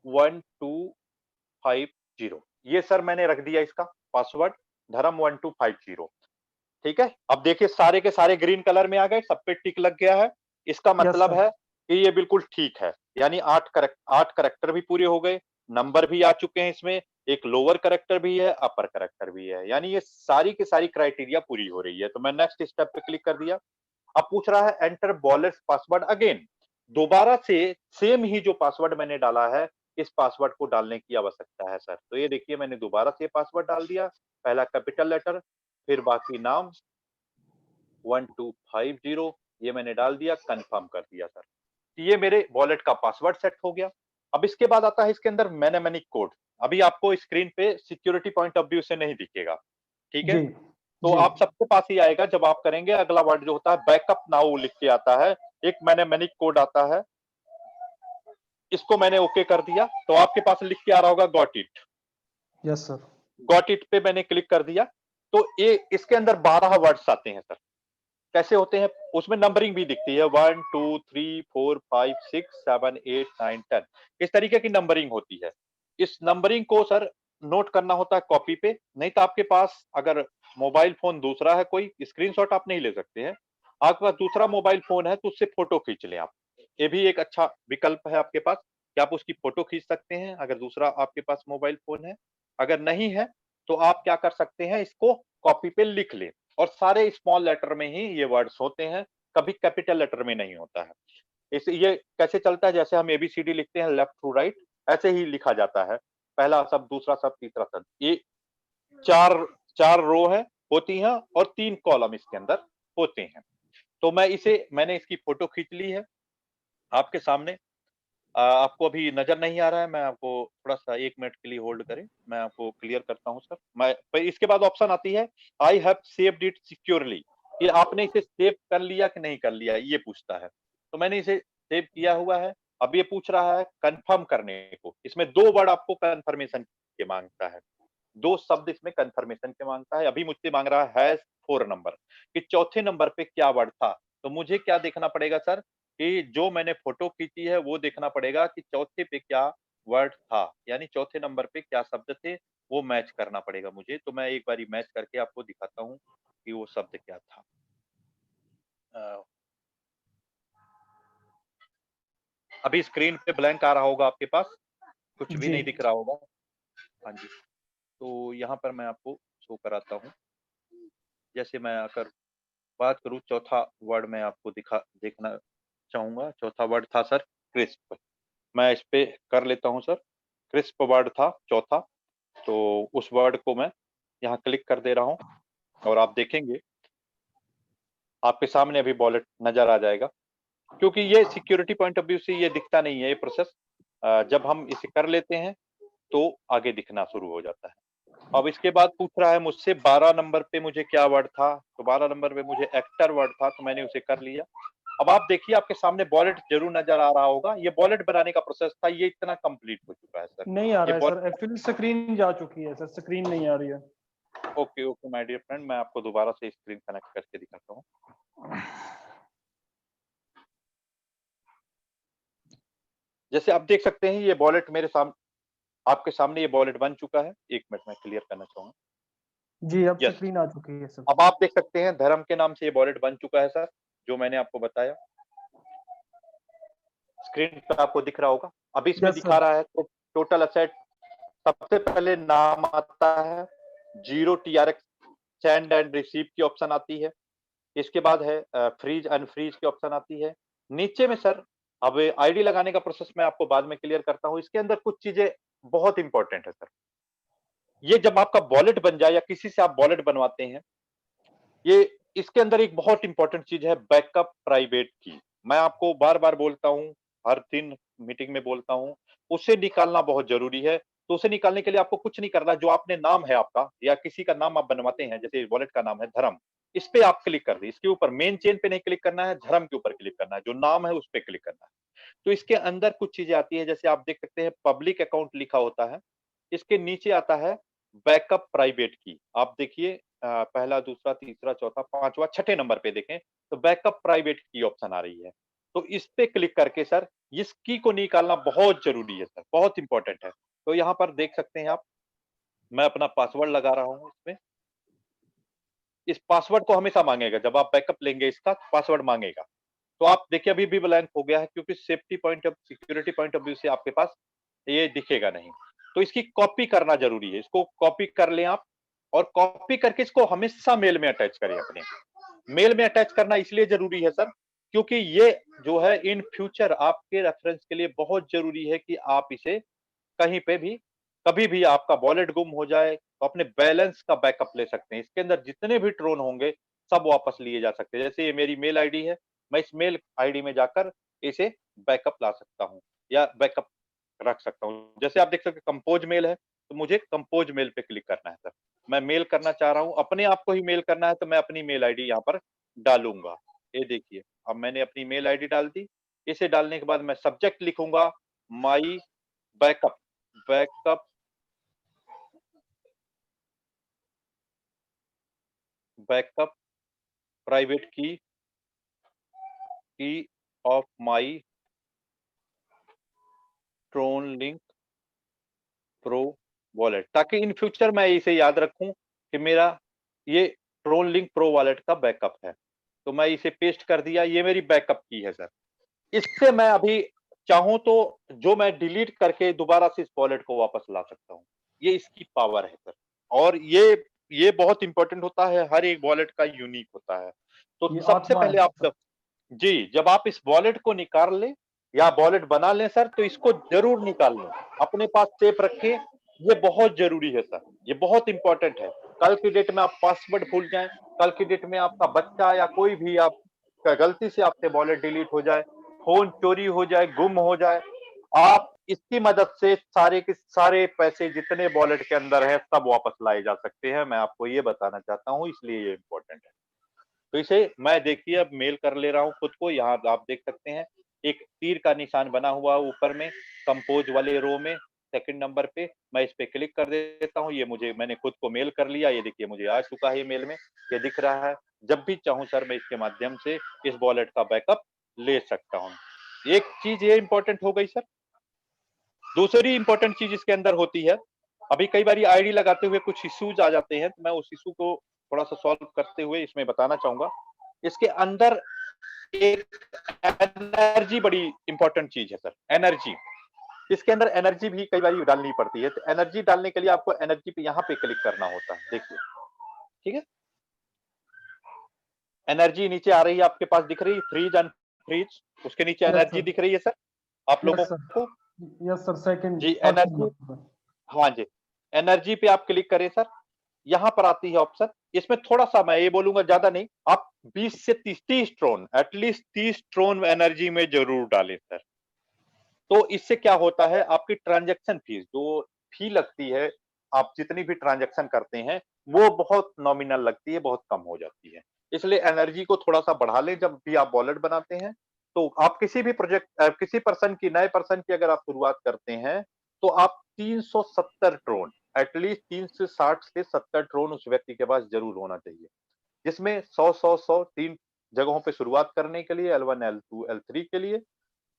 1250, ये सर मैंने रख दिया इसका पासवर्ड, धर्म 1250, ठीक है? अब देखिए सारे के सारे ग्रीन कलर में आ गए, सब पे टिक लग गया है। इसका यस मतलब सर, है कि ये बिल्कुल ठीक है। यानी 8 कैरेक्टर भी पूरे हो गए, नंबर भी आ चुके हैं इसमें, एक लोअर कैरेक्टर भी है, अपर कैरेक्टर भी है, यानी ये सारी की सारी क्राइटेरिया पूरी हो रही है। तो मैं नेक्स्ट स्टेप पे क्लिक कर दिया। अब पूछ रहा है एंटर बॉलर्स पासवर्ड अगेन, दोबारा से सेम ही जो पासवर्ड मैंने डाला है इस पासवर्ड को डालने की आवश्यकता है सर। तो ये देखिए मैंने दोबारा से पासवर्ड डाल दिया, पहला कैपिटल लेटर, फिर बाकी नाम 1250 ये मैंने डाल दिया, कंफर्म कर दिया सर। ये मेरे वॉलेट का पासवर्ड सेट हो गया। अब इसके बाद आता है इसके अंदर मैनेमेनिक कोड। अभी आपको स्क्रीन पे सिक्योरिटी पॉइंट ऑफ व्यू से नहीं दिखेगा, ठीक है? जी तो जी आप सबके पास ही आएगा जब आप करेंगे। अगला वर्ड जो होता है बैकअप नाउ लिख के आता है, एक मैनेमेनिक कोड आता है, इसको मैंने ओके कर दिया। तो आपके पास लिख के आ रहा होगा got it. Yes sir. Got it पे मैंने क्लिक कर दिया। तो ये इसके अंदर 12 वर्ड्स आते हैं सर। कैसे होते हैं? उसमें नंबरिंग भी दिखती है, 1 2 3 4 5 6 7 8 9 10 इस तरीके की नंबरिंग होती है। इस नंबरिंग को सर नोट करना होता है कॉपी पे, नहीं तो आपके पास अगर मोबाइल फोन दूसरा है कोई, स्क्रीनशॉट आप नहीं ले सकते हैं। आपके पास दूसरा मोबाइल फोन है तो उससे फोटो खींच लें आप। ये भी एक अच्छा विकल्प है आपके पास कि आप उसकी फोटो खींच सकते हैं अगर दूसरा आपके पास मोबाइल फोन है। अगर नहीं है तो आप क्या कर सकते हैं, इसको कॉपी पे लिख लें। और सारे स्मॉल लेटर में ही ये वर्ड्स होते हैं, कभी कैपिटल लेटर में नहीं होता है। इसे ये कैसे चलता है, जैसे हम एबीसीडी लिखते हैं लेफ्ट टू राइट, ऐसे ही लिखा जाता है, पहला शब्द, दूसरा शब्द, तीसरा शब्द। ये चार चार रो है होती हैं और 3 कॉलम इसके अंदर होते हैं। तो मैंने इसकी फोटो खींच ली है आपके सामने। आपको अभी नजर नहीं आ रहा है, मैं आपको थोड़ा-सा 1 मिनट के लिए होल्ड करें, मैं आपको क्लियर करता हूँ सर। मैं फिर इसके बाद ऑप्शन आती है I have saved it securely, कि आपने इसे सेव कर लिया कि नहीं कर लिया, ये पूछता है। तो मैंने इसे सेव किया हुआ है। अब ये पूछ रहा है कन्फर्म करने को, इसमें 2 वर्ड आपको कन्फर्मेशन के माँगता है। 2 शब्द इसमें कन्फर्मेशन के माँगता है। अभी मुझसे माँग रहा है हैश 4 नंबर, कि चौथे नंबर पे क्या वर्ड था। तो मुझे क्या देखना पड़ेगा सर, कि जो मैंने फ़ोटो खींची है वो देखना पड़ेगा कि चौथे पे क्या वर्ड था, यानी चौथे नंबर पे क्या शब्द थे, वो मैच करना पड़ेगा मुझे। तो मैं एक बारी मैच करके आपको दिखाता हूँ कि वो शब्द क्या था। अ, अभी स्क्रीन पे ब्लैंक आ रहा होगा आपके पास, कुछ भी जी नहीं दिख रहा होगा। हाँ जी, तो यहाँ पर मैं आपको शो कराता हूँ। जैसे मैं अगर बात करूँ, चौथा वर्ड मैं आपको देखना चाहूँगा। चौथा वर्ड था सर क्रिस्प। मैं इस पे कर लेता हूँ सर। क्रिस्प वर्ड था चौथा, तो उस वर्ड को मैं यहाँ क्लिक कर दे रहा हूँ और आप देखेंगे आपके सामने अभी वॉलेट नज़र आ जाएगा। क्योंकि ये सिक्योरिटी पॉइंट ऑफ व्यू से ये दिखता नहीं है ये प्रोसेस। जब हम इसे कर लेते हैं तो आगे दिखना शुरू हो जाता है। अब इसके बाद पूछ रहा है मुझसे 12 नंबर पे मुझे क्या वर्ड था, तो 12 नंबर पे मुझे एक्टर वर्ड था, तो मैंने उसे कर लिया। अब आप देखिए आपके सामने वॉलेट ज़रूर नज़र आ रहा होगा। ये वॉलेट बनाने का प्रोसेस था, ये इतना कंप्लीट हो चुका है सर। नहीं आ ये रहा है वॉल सर, एक्चुअली स्क्रीन जा चुकी है सर, स्क्रीन नहीं आ रही है। Okay, okay my dear friend, मैं आपको दोबारा से स्क्रीन कनेक्ट करके दिखाता हूँ। जैसे आप देख सकते हैं ये वॉलेट आपके सामने ये वॉलेट बन चुका है। 1 मिनट में क्लियर करना चाहूँगा। जी, अब यस, स्क्रीन आ चुकी है सर। अब आप देख सकते हैं धर्म के नाम से ये वॉलेट बन चुका है सर, जो मैंने आपको बताया। स्क्रीन पे आपको दिख रहा होगा। अभी इसमें यस दिखा सर। रहा है तो टोटल असेट, सबसे पहले नाम आता है, 0 टीआरएक्स सेंड एंड रिसीव की ऑप्शन आती है। इसके बाद है फ्रीज अनफ्रीज की ऑप्शन आती है। नीचे में सर अब आईडी लगाने का प्रोसेस मैं आपको बाद में क्लियर करता हूँ। इसके अंदर कुछ चीजें बहुत इंपॉर्टेंट है सर। ये जब आपका वॉलेट बन जाए या किसी से आप वॉलेट बनवाते हैं, ये इसके अंदर एक बहुत इंपॉर्टेंट चीज है बैकअप प्राइवेट की। मैं आपको बार-बार बोलता हूँ, हर दिन मीटिंग में बोलता हूँ, उसे निकालना बहुत ज़रूरी है। तो उसे निकालने के लिए आपको कुछ नहीं करना, जो आपने नाम है आपका या किसी का नाम आप बनवाते हैं, जैसे वॉलेट का नाम है धर्म, इस पे आप क्लिक कर दें। इसके ऊपर मेन चेन पे नहीं क्लिक करना है, धर्म के ऊपर क्लिक करना है, जो नाम है उस पे क्लिक करना है। तो इसके अंदर कुछ चीज़ें आती हैं, जैसे आप देख सकते हैं पब्लिक अकाउंट लिखा होता है। इसके नीचे आता है बैकअप प्राइवेट की। आप देखिए पहला, दूसरा, तीसरा, चौथा, 5वां, छठे नंबर पे देखें तो बैकअप प्राइवेट की ऑप्शन आ रही है। तो इस पे क्लिक करके सर इस की को निकालना बहुत ज़रूरी है सर, बहुत इम्पोर्टेंट है। तो यहाँ पर देख सकते हैं आप, मैं अपना पासवर्ड लगा रहा हूँ इसमें। इस पासवर्ड को हमेशा माँगेगा, जब आप बैकअप लेंगे इसका पासवर्ड माँगेगा। तो आप देखिए अभी भी ब्लैंक हो गया है, क्योंकि safety point of security point of view से आपके पास ये दिखेगा नहीं। तो इसकी कॉपी करना जरूरी है, इसको कॉपी कर लें आप, और कॉपी करके इसको हमेशा मेल में अटैच करें अपने। मेल में अटैच करना इसलिए जरूरी है सर, क्योंकि ये जो है इन फ्यूचर आपके रेफरेंस के लिए बहुत जरूरी है कि आप इसे कहीं पे भी, कभी भी आपका वॉलेट गुम हो जाए तो अपने बैलेंस का बैकअप ले सकते हैं। इसके अंदर जितने भी ट्रोन होंगे सब वापस लिए जा सकते हैं। जैसे ये मेरी मेल आईडी है, मैं इस मेल आईडी में जाकर इसे बैकअप ला सकता हूँ या बैकअप रख सकता हूँ। जैसे आप देख सकते हैं कंपोज मेल है, तो मुझे कंपोज मेल पे क्लिक करना है सर। मैं मेल करना चाह रहा हूँ, अपने आप को ही मेल करना है, तो मैं अपनी मेल आईडी यहाँ पर डालूंगा। ये देखिए, अब मैंने अपनी मेल आईडी डाल दी। इसे डालने के बाद मैं सब्जेक्ट लिखूंगा my backup, backup, backup private key of my Tron link pro wallet, ताकि इन फ्यूचर मैं इसे याद रखूं कि मेरा ये ट्रोन लिंक प्रो वॉलेट का बैकअप है। तो मैं इसे पेस्ट कर दिया, ये मेरी बैकअप की है सर। इससे मैं अभी चाहूं तो जो मैं डिलीट करके दोबारा से इस वॉलेट को वापस ला सकता हूं। ये इसकी पावर है सर। और ये बहुत इंपॉर्टेंट होता है, हर एक वॉलेट का यूनिक होता है। तो ये सबसे आत्मा है पहले आप सर। जी, जब आप इस वॉलेट को निकाल लें या वॉलेट बना लें सर, तो इसको जरूर निकाल लें, अपने पास सेफ रखें। ये बहुत जरूरी है सर, ये बहुत इंपॉर्टेंट है। कल की डेट में आप पासवर्ड भूल जाएं, कल की डेट में आपका बच्चा या कोई भी आप गलती से आपसे वॉलेट डिलीट हो जाए, फोन चोरी हो जाए, गुम हो जाए, आप इसकी मदद से सारे के सारे पैसे जितने वॉलेट के अंदर है सब वापस लाए जा सकते हैं। मैं आपको ये बताना चाहता हूँ, इसलिए ये इंपॉर्टेंट है। तो इसे मैं देखिए अब मेल कर ले रहा हूँ खुद को। यहाँ आप देख सकते हैं एक तीर का निशान बना हुआ है ऊपर में, कंपोज वाले रो में सेकंड नंबर पे। मैं इस पे क्लिक कर देता हूँ, ये मैंने खुद को मेल कर लिया। ये देखिए मुझे आ चुका है, ये मेल में ये दिख रहा है। जब भी चाहूँ सर मैं इसके माध्यम से इस वॉलेट का बैकअप ले सकता हूँ। एक चीज ये इंपॉर्टेंट हो गई सर। दूसरी इंपॉर्टेंट चीज इसके अंदर होती है, अभी कई बार आईडी लगाते हुए कुछ इश्यूज आ जाते हैं, तो मैं उस इशू को थोड़ा सा सॉल्व करते हुए इसमें बताना चाहूंगा। इसके अंदर एक एनर्जी बड़ी इंपॉर्टेंट चीज है सर, एनर्जी। इसके अंदर एनर्जी भी कई बार डालनी पड़ती है। तो एनर्जी डालने के लिए आपको एनर्जी पे यहाँ पे क्लिक करना होता है, देखिए ठीक है। एनर्जी नीचे आ रही है, आपके पास दिख रही है फ्रीज एंड फ्रीज, उसके नीचे यस एनर्जी सर, दिख रही है सर आप लोगों यस सर, को। यस सर, सेकंड जी फर्स्ट एनर्जी, नंबर पर। हाँ जी, एनर्जी पे आप क्लिक करें सर। यहाँ पर आती है ऑप्शन, इसमें थोड़ा सा मैं ये बोलूंगा, ज्यादा नहीं, आप 20 से 30 ट्रोन, एटलीस्ट 30 ट्रोन एनर्जी में जरूर डालें सर। तो इससे क्या होता है, आपकी ट्रांजैक्शन फीस जो फी लगती है, आप जितनी भी ट्रांजैक्शन करते हैं वो बहुत नॉमिनल लगती है, बहुत कम हो जाती है। इसलिए एनर्जी को थोड़ा सा बढ़ा लें जब भी आप वॉलेट बनाते हैं। तो आप किसी भी किसी पर्सन की, नए पर्सन की अगर आप शुरुआत करते हैं, तो आप 370 ट्रोन, एटलीस्ट 360 से 70 ट्रोन उस व्यक्ति के पास जरूर होना चाहिए, जिसमें 100 3 जगहों पे शुरुआत करने के लिए, L1 L2 L3 के लिए,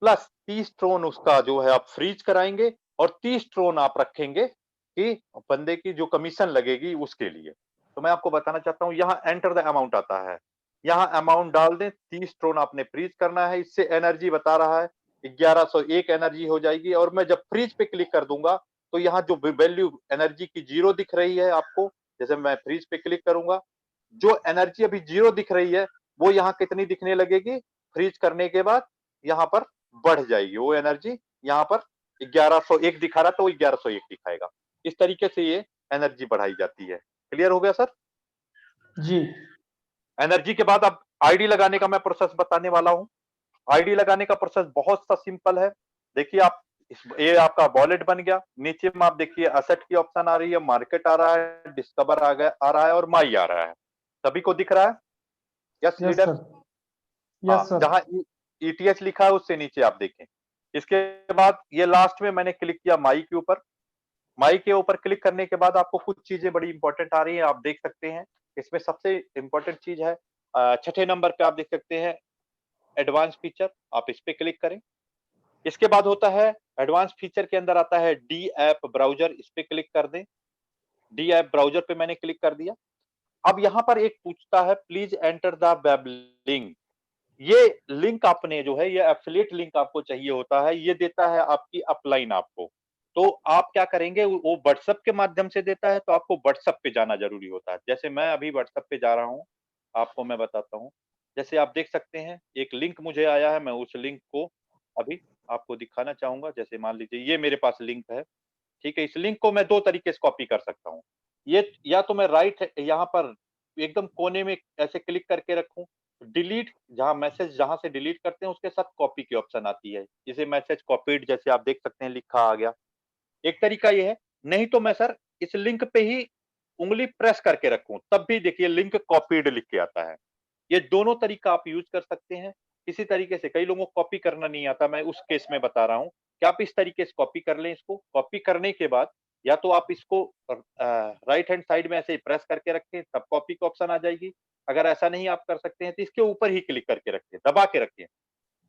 प्लस 30 ट्रोन उसका जो है आप फ्रीज कराएंगे, और 30 ट्रोन आप रखेंगे कि बंदे की जो कमीशन लगेगी उसके लिए। तो मैं आपको बताना चाहता हूँ, यहाँ एंटर द अमाउंट आता है, यहाँ अमाउंट डाल दें, 30 ट्रोन आपने फ्रीज करना है। इससे एनर्जी बता रहा है 1101 एनर्जी हो जाएगी। और मैं जब फ्रीज पे क्लिक कर दूंगा, तो यहाँ जो वैल्यू एनर्जी की जीरो दिख रही है आपको, जैसे मैं फ्रीज पे क्लिक करूंगा, जो एनर्जी अभी जीरो दिख रही है वो यहाँ कितनी दिखने लगेगी, फ्रीज करने के बाद यहाँ पर बढ़ जाएगी वो एनर्जी। यहाँ पर 1101 दिखा रहा तो 1101 दिखाएगा। इस तरीके से ये एनर्जी बढ़ाई जाती है। क्लियर हो गया सर? जी एनर्जी के बाद अब आईडी लगाने का मैं प्रोसेस बताने वाला हूँ। आईडी लगाने का प्रोसेस बहुत सा सिंपल है। देखिए आप ये आपका वॉलेट बन गया, नीचे में आप देखिए असेट की ऑप्शन आ रही है, मार्केट आ रहा है, डिस्कवर आ रहा है और माई आ रहा है। सभी को दिख रहा है? Yes yes leader? सर, हाँ, यस सर। जहां ईटीएच लिखा है उससे नीचे आप देखें। इसके बाद ये लास्ट में मैंने क्लिक किया माई के ऊपर। माई के ऊपर क्लिक करने के बाद आपको कुछ चीजें बड़ी इंपॉर्टेंट आ रही हैं, आप देख सकते हैं। इसमें सबसे इंपॉर्टेंट चीज है, छठे नंबर पे आप देख सकते हैं एडवांस फीचर, आप इस पे क्लिक करें। इसके बाद होता है एडवांस फीचर के अंदर आता है डी ऐप ब्राउजर, इस पे क्लिक कर दें। डी ऐप ब्राउजर पे मैंने क्लिक कर दिया। अब यहाँ पर एक पूछता है please enter the web link. ये लिंक आपने जो है, ये एफिलिएट लिंक आपको चाहिए होता है, ये देता है आपकी अपलाइन आपको। तो आप क्या करेंगे, वो व्हाट्सएप के माध्यम से देता है तो आपको व्हाट्सएप पे जाना जरूरी होता है। जैसे मैं अभी व्हाट्सएप पे जा रहा हूँ, आपको मैं बताता हूँ। जैसे आप देख सकते हैं एक लिंक मुझे आया है, मैं उस लिंक को अभी आपको दिखाना चाहूंगा। जैसे मान लीजिए ये मेरे पास लिंक है, ठीक है। इस लिंक को मैं 2 तरीके से कॉपी कर सकता हूँ। ये या तो मैं राइट यहाँ पर एकदम कोने में ऐसे क्लिक करके रखूँ, डिलीट जहाँ मैसेज जहाँ से डिलीट करते हैं उसके साथ कॉपी की ऑप्शन आती है। इसे मैसेज कॉपीड जैसे आप देख सकते हैं लिखा आ गया। एक तरीका ये है, नहीं तो मैं सर इस लिंक पे ही उँगली प्रेस करके रखूँ, तब भी देखिए लिंक कॉपीड लिख के आता है। ये दोनों तरीका आप यूज़ कर सकते हैं। किसी तरीके से कई लोगों को कॉपी करना नहीं आता, मैं उस केस में बता रहा हूँ कि आप इस तरीके से कॉपी कर लें इसको। कॉपी करने के बाद या तो आप इसको राइट हैंड साइड में ऐसे ही प्रेस करके रखें, तब कॉपी का ऑप्शन आ जाएगी। अगर ऐसा नहीं आप कर सकते हैं तो इसके ऊपर ही क्लिक करके रखें, दबा के रखें।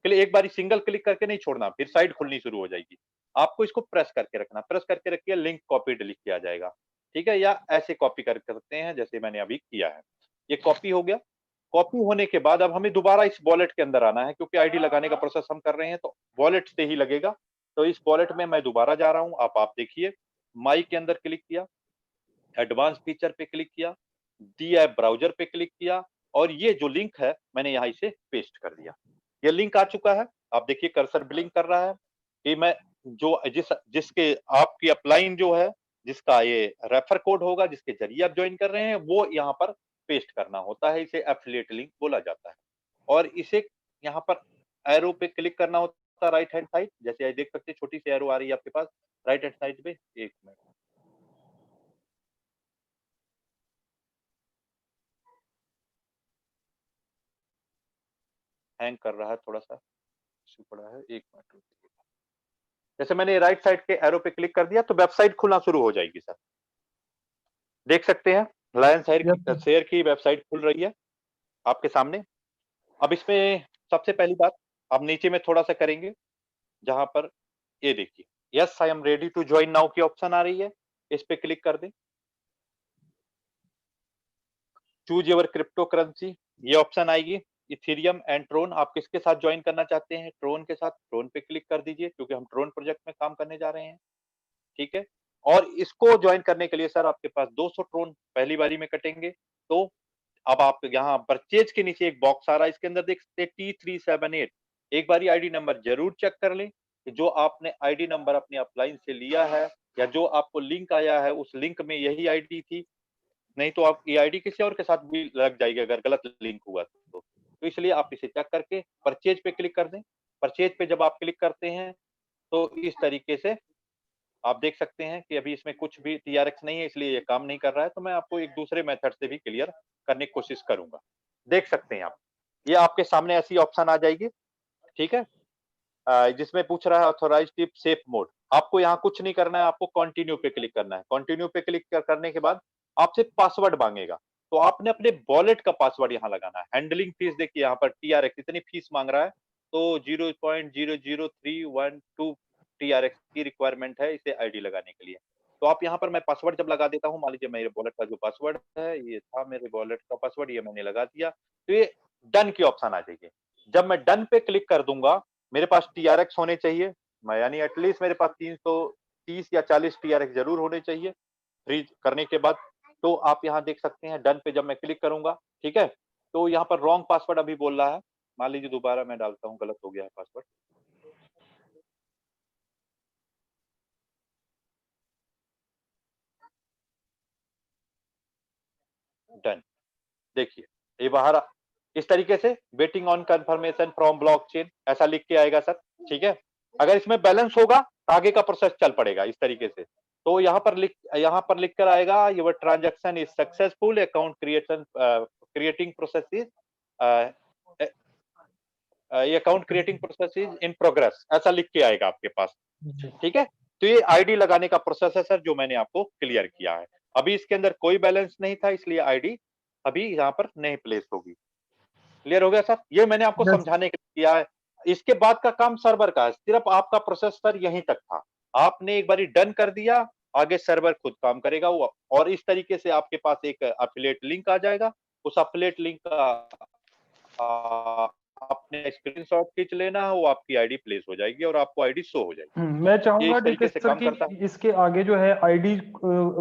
एक बारी सिंगल क्लिक करके नहीं छोड़ना, फिर साइड खुलनी शुरू हो जाएगी। आपको इसको प्रेस करके रखना, प्रेस करके रखिए, लिंक कॉपीड लिख के आ जाएगा, ठीक है? या ऐसे कॉपी कर सकते हैं जैसे मैंने अभी किया है। ये कॉपी हो गया। कॉपी होने के बाद अब हमें दोबारा इस वॉलेट के अंदर आना है, क्योंकि आईडी लगाने का प्रोसेस हम कर रहे हैं तो वॉलेट से ही लगेगा। तो इस वॉलेट में मैं दोबारा जा रहा हूँ। आप देखिए, माई के अंदर क्लिक किया, एडवांस फीचर पे क्लिक किया, दी ऐप ब्राउज़र पे क्लिक किया और ये जो लिंक है मैंने यहाँ इसे पेस्ट कर दिया। ये लिंक आ चुका है। आप देखिए कर्सर ब्लिंक कर रहा है कि मैं जो जिसके आपकी अपलाइन जो है, जिसका ये रेफर कोड होगा, जिसके ज़रिए आप जॉइन कर रहे हैं, वो यहाँ पर पेस्ट करना होता है। इसे एफिलिएट लिंक बोला जाता है और इसे यहाँ पर एरो पे क्लिक करना होता है राइट हैंड साइड। जैसे आप देख सकते हैं छोटी सी एरो आ रही है आपके पास राइट हैंड साइड पे। 1 मिनट। हैंग कर रहा है थोड़ा-सा, इश्यू पड़ा है, 1 मिनट रुकिए। जैसे मैंने राइट साइड के एरो पे क्लिक कर दिया तो वेबसाइट खुलना शुरू हो जाएगी सर। देख सकते हैं लायन यस सर। शेयर की वेबसाइट खुल रही है आपके सामने। अब इसमें सबसे पहली बात आप नीचे में थोड़ा-सा करेंगे, जहाँ पर ये देखिए, yes I am ready to join now की ऑप्शन आ रही है, इस पे क्लिक कर दें। चूज़ योर क्रिप्टो करेंसी ये ऑप्शन आएगी। इथेरियम एंड ट्रोन आप किसके साथ जॉइन करना चाहते हैं? ट्रोन के साथ, ट्रोन पे क्लिक कर दीजिए क्योंकि हम ट्रोन प्रोजेक्ट में काम करने जा रहे हैं। ठीक है? और इसको जॉइन करने के लिए सर आपके पास 200 ट्रोन पहली बारी में कटेंगे। तो अब आप यहाँ परचेज के नीचे एक बॉक्स आ रहा है, इसके अंदर देख सकते हैं T378। एक बारी आईडी नंबर जरूर चेक कर लें कि जो आपने आईडी नंबर अपने अपलाइन से लिया है या जो आपको लिंक आया है उस लिंक में यही आईडी थी। नहीं तो आप ये आईडी किसी और के साथ भी लग जाएगी अगर गलत लिंक हुआ तो। तो इसलिए आप इसे चेक करके परचेज पे क्लिक कर दें। परचेज पे जब आप क्लिक करते हैं तो इस तरीके से आप देख सकते हैं कि अभी इसमें कुछ भी टीआरएक्स नहीं है, इसलिए ये काम नहीं कर रहा है। तो मैं आपको एक दूसरे मेथड से भी क्लियर करने की कोशिश करूँगा। देख सकते हैं आप, ये आपके सामने ऐसी ऑप्शन आ जाएगी, ठीक है? जिसमें पूछ रहा है ऑथराइज्ड टिप सेफ मोड। आपको यहाँ कुछ नहीं करना है, आपको कंटिन्यू पे क्लिक करना है। कंटिन्यू पे क्लिक करने के बाद आपसे पासवर्ड माँगेगा। तो आपने अपने वॉलेट का पासवर्ड यहाँ लगाना है। हैंडलिंग फीस देखिए यहाँ पर टीआरएक्स इतनी फीस माँग रहा है, तो 0.00312 टीआरएक्स की रिक्वायरमेंट है इसे आईडी लगाने के लिए। तो आप यहाँ पर मैं पासवर्ड जब लगा देता हूँ, मान लीजिए मेरे वॉलेट का जो पासवर्ड है, ये था मेरे वॉलेट का पासवर्ड, ये मैंने लगा दिया। तो ये डन की ऑप्शन आ जाएगी। जब मैं डन पे क्लिक कर दूँगा, मेरे पास टीआरएक्स होने चाहिए। मैं यानी एटलीस्ट मेरे पास 330 या 40 टीआरएक्स ज़रूर होने चाहिए। फ्रीज़ करने के बाद तो आप यहाँ देख सकते हैं डन पे जब मैं क्लिक करूँगा, ठीक है? तो यहाँ पर रॉन्ग पासवर्ड अभी बोल रहा है। मान लीजिए दोबारा मैं डालता हूँ, गलत हो गया है पासवर्ड। डन। देखिए, ये बाहर इस तरीके से waiting on conformation from blockchain ऐसा लिख के आएगा सर, ठीक है? अगर इसमें बैलेंस होगा तो आगे का प्रोसेस चल पड़ेगा इस तरीके से। तो यहाँ पर लिख कर आएगा your transaction is successful account creating process is ये account creating process is in progress ऐसा लिख के आएगा आपके पास, जी। ठीक है? तो ये आईडी लगाने का प्रोसेस है सर जो मैंने आपको क्लियर किया है। अभी इसके अंदर कोई बैलेंस नहीं था इसलिए आईडी अभी यहाँ पर नहीं प्लेस होगी। क्लियर हो गया सर? ये मैंने आपको यस। समझाने के लिए किया है। इसके बाद का काम सर्वर का है, सिर्फ आपका प्रोसेस सर यहीं तक था। आपने एक बारी डन कर दिया, आगे सर्वर खुद काम करेगा वो और इस तरीके से आपके पास एक एफिलिएट लिंक आ जाएगा। उस एफिलिएट लिंक का आपने स्क्रीनशॉट खींच लेना है, वो आपकी आईडी प्लेस हो जाएगी और आपको आईडी शो हो जाएगी। मैं ये चाहूंगा इस तरीके डीके से सर काम कि करता है। इसके आगे जो है आईडी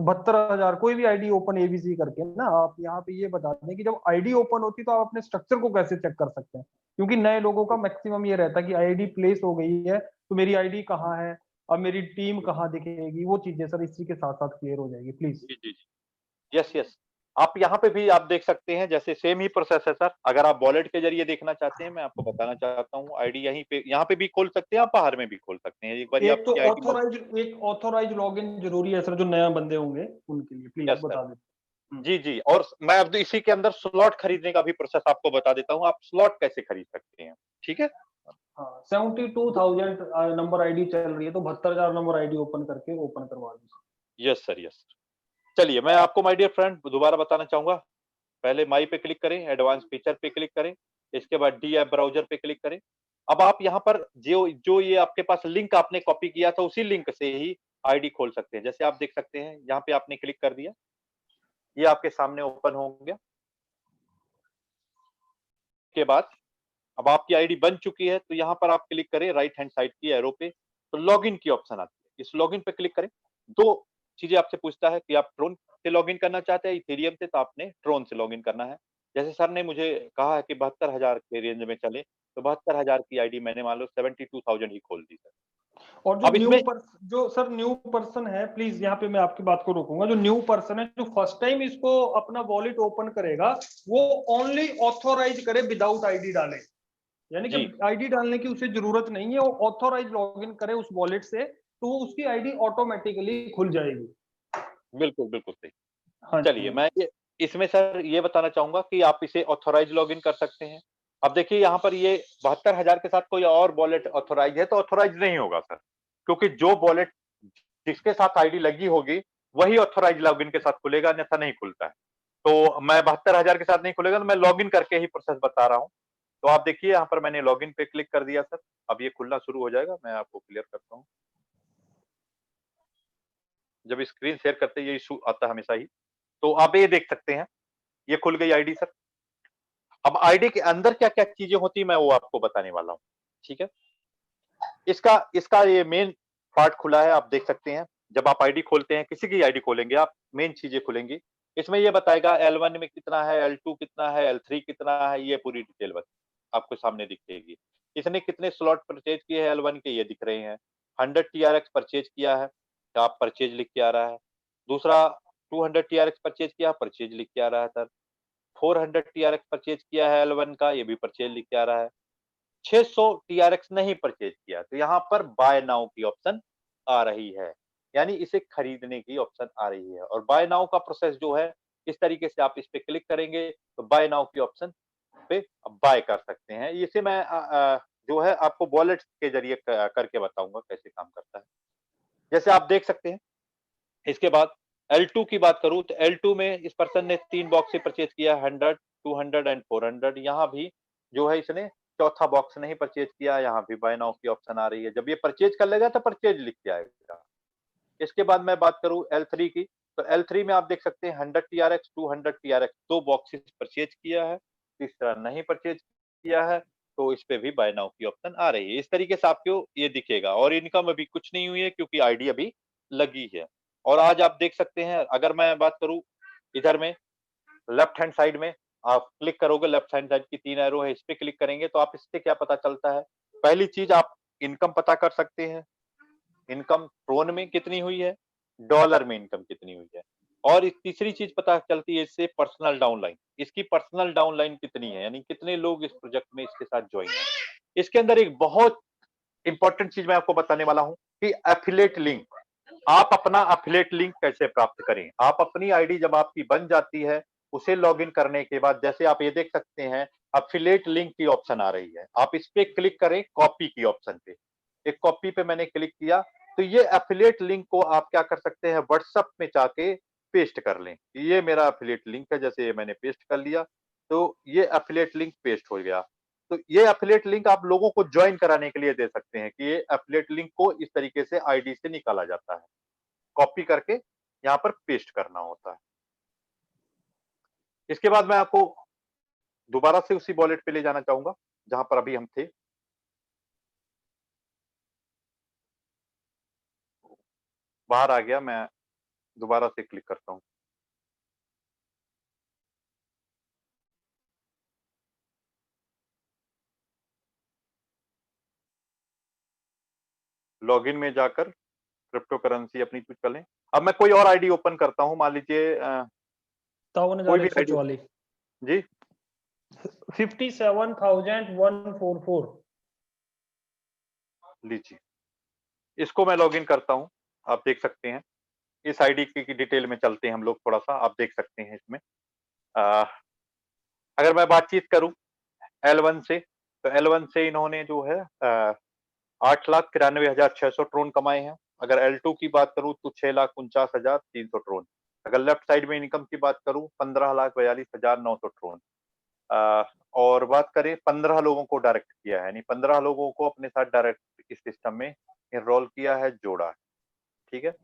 72,000 कोई भी आईडी ओपन एबीसी करके ना, आप यहाँ पे ये बता दें कि जब आईडी ओपन होती है तो आप अपने स्ट्रक्चर को कैसे चेक कर सकते हैं, क्योंकि नए लोगों का मैक्सिमम ये रहता है कि आईडी प्लेस हो गई है तो मेरी आईडी कहाँ है, अब मेरी टीम कहाँ दिखेगी, वो चीजें सर इसी के साथ साथ क्लियर हो जाएगी प्लीज। जी, जी, जी। Yes, yes. आप यहाँ पे भी आप देख सकते हैं, जैसे सेम ही प्रोसेस है सर। अगर आप वॉलेट के ज़रिए देखना चाहते हैं, मैं आपको बताना चाहता हूँ, आईडी यहीं पे यहाँ पे भी खोल सकते हैं, आप बाहर में भी खोल सकते हैं। एक बारी एक तो आपकी आईडी बन एक ऑथोराइज लॉगिन जरूरी है सर, जो नया बंदे होंगे उनके लिए प्लीज यस सर। बता दें। जी, जी। और मैं अब इसी के अंदर स्लॉट खरीदने का भी प्रोसेस आपको बता देता हूँ, आप स्लॉट कैसे खरीद सकते हैं, ठीक है? हाँ 72,000 नंबर आईडी चल रही है तो 72,000 नंबर आईडी ओपन करके ओपन करवा दीजिए। Yes sir, yes. चलिए, मैं आपको माय डियर फ्रेंड दोबारा बताना चाहूँगा। पहले माई पे क्लिक करें, एडवांस फीचर पे क्लिक करें, इसके बाद डी ऐप ब्राउज़र पे क्लिक करें। अब आप यहाँ पर जो जो ये आपके पास लिंक आपने कॉपी किया था, उसी लिंक से ही आईडी खोल सकते हैं। जैसे आप देख सकते हैं, यहाँ पे आपने क्लिक कर दिया, ये आपके सामने ओपन हो गया। के बाद अब आपकी आईडी बन चुकी है, तो यहाँ पर आप क्लिक करें राइट हैंड साइड की एरो पे, तो लॉगिन की ऑप्शन आती है। इस लॉगिन पे क्लिक करें। 2 चीज़ें आपसे पूछता है कि आप ट्रोन से लॉगिन करना चाहते हैं, इथेरियम से, तो आपने ट्रोन से लॉगिन करना है। जैसे सर ने मुझे कहा है कि 72,000 के रेंज में चले, तो 72,000 की आईडी मैंने मान लो 72,000 ही खोल दी सर। और अब इसमें जो सर न्यू पर्सन है, प्लीज यहाँ पे मैं आपकी बात को रोकूंगा, जो न्यू पर्सन है जो फर्स्ट टाइम इसको अपना वॉलेट ओपन करेगा वो ओनली ऑथोराइज करे विदाउट आईडी डाले, यानी कि जी, आईडी डालने की उसे जरूरत नहीं है, वो ऑथोराइज लॉगिन करे उस वॉलेट से तो वो उसकी आईडी ऑटोमेटिकली खुल जाएगी। बिल्कुल, बिल्कुल सही। हाँ चलिए, जी। मैं ये इसमें सर ये बताना चाहूँगा कि आप इसे ऑथोराइज़ लॉगिन कर सकते हैं। अब देखिए यहाँ पर ये 72,000 के साथ कोई और वॉलेट ऑथोराइज़ है तो ऑथोराइज़ नहीं होगा सर, क्योंकि जो वॉलेट जिसके साथ आईडी लगी होगी, वही ऑथोराइज़ लॉगिन के साथ खुलेगा, अन्यथा नहीं खुलता है। तो मैं 72,000 के साथ नहीं खुलेगा, तो मैं लॉगिन करके ही प्रोसेस बता रहा हूँ। तो आप देखिए यहाँ पर मैंने लॉगिन पे क्लिक कर दिया सर, अब ये खुलना शुरू हो जाएगा, मैं आपको क्लियर करता हूँ। जब स्क्रीन शेयर करते हैं ये इश्यू आता है हमेशा ही। तो आप ये देख सकते हैं, ये खुल गई आईडी सर। अब आईडी के अंदर क्या-क्या चीज़ें होती हैं, मैं वो आपको बताने वाला हूँ, ठीक है? इसका इसका ये मेन पार्ट खुला है, आप देख सकते हैं। जब आप आईडी खोलते हैं, किसी की आईडी खोलेंगे आप, मेन चीज़ें खुलेंगी। इसमें ये बताएगा L1 में कितना है, L2 कितना है, L3 कितना है, ये पूरी डिटेल आपको सामने दिखेगी। इसने कितने स्लॉट परचेज़ किए हैं L1 के, ये दिख रहे हैं। 100 TRX परचेज़ किया है, तो आप परचेज़ लिख के आ रहा है। दूसरा 200 TRX परचेज़ किया, परचेज़ लिख के आ रहा है सर। 400 टीआरएक्स परचेज किया है L1 का, ये भी परचेज लिख के आ रहा है। 600 टीआरएक्स नहीं परचेज किया, तो यहाँ पर बाय नाउ की ऑप्शन आ रही है, यानी इसे खरीदने की ऑप्शन आ रही है। और बाय नाउ का प्रोसेस जो है, इस तरीके से आप इस पे क्लिक करेंगे तो बाय नाउ की ऑप्शन पे बाय कर सकते हैं। इसे मैं जो है आपको वॉलेट के जरिए करके बताऊंगा कैसे काम करता है। जैसे आप देख सकते हैं, इसके बाद L2 की बात करूँ तो L2 में इस पर्सन ने 3 बॉक्स से परचेज़ किया, 100, 200 एंड 400। यहाँ भी जो है इसने चौथा बॉक्स नहीं परचेज़ किया, यहाँ भी बाय नाउ की ऑप्शन आ रही है। जब ये परचेज़ कर लेगा तो परचेज़ लिख के आएगा। इसके बाद मैं बात करूँ L3 की, तो L3 में आप देख सकते हैं 100 टीआरएक्स, 200 टीआरएक्स 2 बॉक्सेस परचेज़ किया है, तीसरा नहीं परचेज़ किया है, तो इस पे भी बाय नाउ की ऑप्शन आ रही है। इस तरीके से आपको ये दिखेगा और इनकम अभी कुछ नहीं हुई है क्योंकि आईडी अभी लगी है। और आज आप देख सकते हैं, अगर मैं बात करूँ इधर में लेफ्ट हैंड साइड में, आप क्लिक करोगे, लेफ्ट हैंड साइड की 3 एरो है, इस पे क्लिक करेंगे तो आप इससे क्या पता चलता है? पहली चीज़ आप इनकम पता कर सकते हैं। इनकम क्रोन में कितनी हुई है, डॉलर में इनकम कितनी हुई है। और एक तीसरी चीज़ पता चलती है इससे, पर्सनल डाउनलाइन। इसकी पर्सनल डाउनलाइन कितनी है, यानी कितने लोग इस प्रोजेक्ट में इसके साथ जॉइन हैं। इसके अंदर एक बहुत इंपॉर्टेंट चीज़ मैं आपको बताने वाला हूँ कि एफिलिएट लिंक। आप अपना एफिलिएट लिंक कैसे प्राप्त करें? आप अपनी आईडी जब आपकी बन जाती है, उसे लॉगिन करने के बाद जैसे आप ये देख सकते हैं, एफिलिएट लिंक की ऑप्शन आ रही है। आप इस पे क्लिक करें कॉपी की ऑप्शन पे। एक कॉपी पे मैंने क्लिक किया, तो ये एफिलिएट लिंक को आप क्या कर सकते हैं, व्हाट्सएप में जाके पेस्ट कर लें। ये मेरा एफिलिएट लिंक है, जैसे ये मैंने पेस्ट कर लिया, तो ये एफिलिएट लिंक पेस्ट हो गया। तो ये एफिलिएट लिंक आप लोगों को जॉइन कराने के लिए दे सकते हैं कि ये एफिलिएट लिंक को इस तरीके से आईडी से निकाला जाता है। कॉपी करके यहाँ पर पेस्ट करना होता है। इसके बाद मैं आपको दोबारा से उसी वॉलेट पे ले जाना चाहूंगा। जहां पर अभी हम थे। बाहर आ गया, मैं दोबारा से क्लिक करता हूँ। लॉगिन में जाकर क्रिप्टो करेंसी अपनी चूज कर लें। अब मैं कोई और आईडी ओपन करता हूँ, मान लीजिए कोई भी आईडी। 57,144 जी 57,144। लीजिए, इसको मैं लॉगिन करता हूँ। आप देख सकते हैं इस आईडी की डिटेल में चलते हैं हम लोग थोड़ा सा। आप देख सकते हैं इसमें अगर मैं बातचीत करूं L1 से, तो L1 से इन्होंने जो है 8,93,600 ट्रोन कमाए हैं। अगर L2 की बात करूं तो 6,49,300 ट्रोन। अगर लेफ्ट साइड में इनकम की बात करूं 15,42,900 ट्रोन। और बात करें 15 लोगों को डायरेक्ट किया है, यानी 15 लोगों को अपने साथ डायरेक्ट इस सिस्टम में इनरोल किया है, जोड़ा है। ठीक है,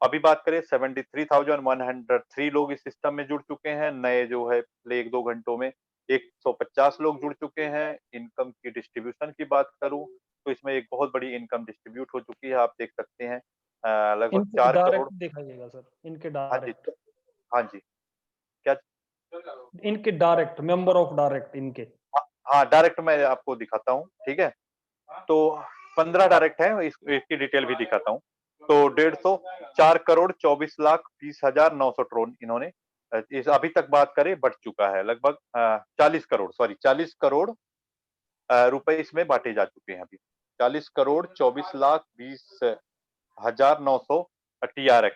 अभी बात करें 73,103 लोग इस सिस्टम में जुड़ चुके हैं। नए जो है पिछले 1-2 घंटों में 150 लोग जुड़ चुके हैं। इनकम की डिस्ट्रीब्यूशन की बात करूं तो इसमें एक बहुत बड़ी इनकम डिस्ट्रीब्यूट हो चुकी है। आप देख सकते हैं लगभग इनके 4 करोड़। डायरेक्ट दिखाइएगा सर, इनके हाँ जी, डायरेक्ट, हाँ जी, क्या? इनके डायरेक्ट मेंबर ऑफ डायरेक्ट इनके। हाँ, डायरेक्ट मैं आपको दिखाता हूँ। ठीक है, तो 15 डायरेक्ट है, इसकी डिटेल भी दिखाता हूँ। तो 150 4,24,20,900 ट्रोन इन्होंने इस अभी तक बात करें बढ़ चुका है। लगभग 40 करोड़, सॉरी 40 करोड़ रुपए इसमें बांटे जा चुके हैं अभी। 40,24,20,900 TRX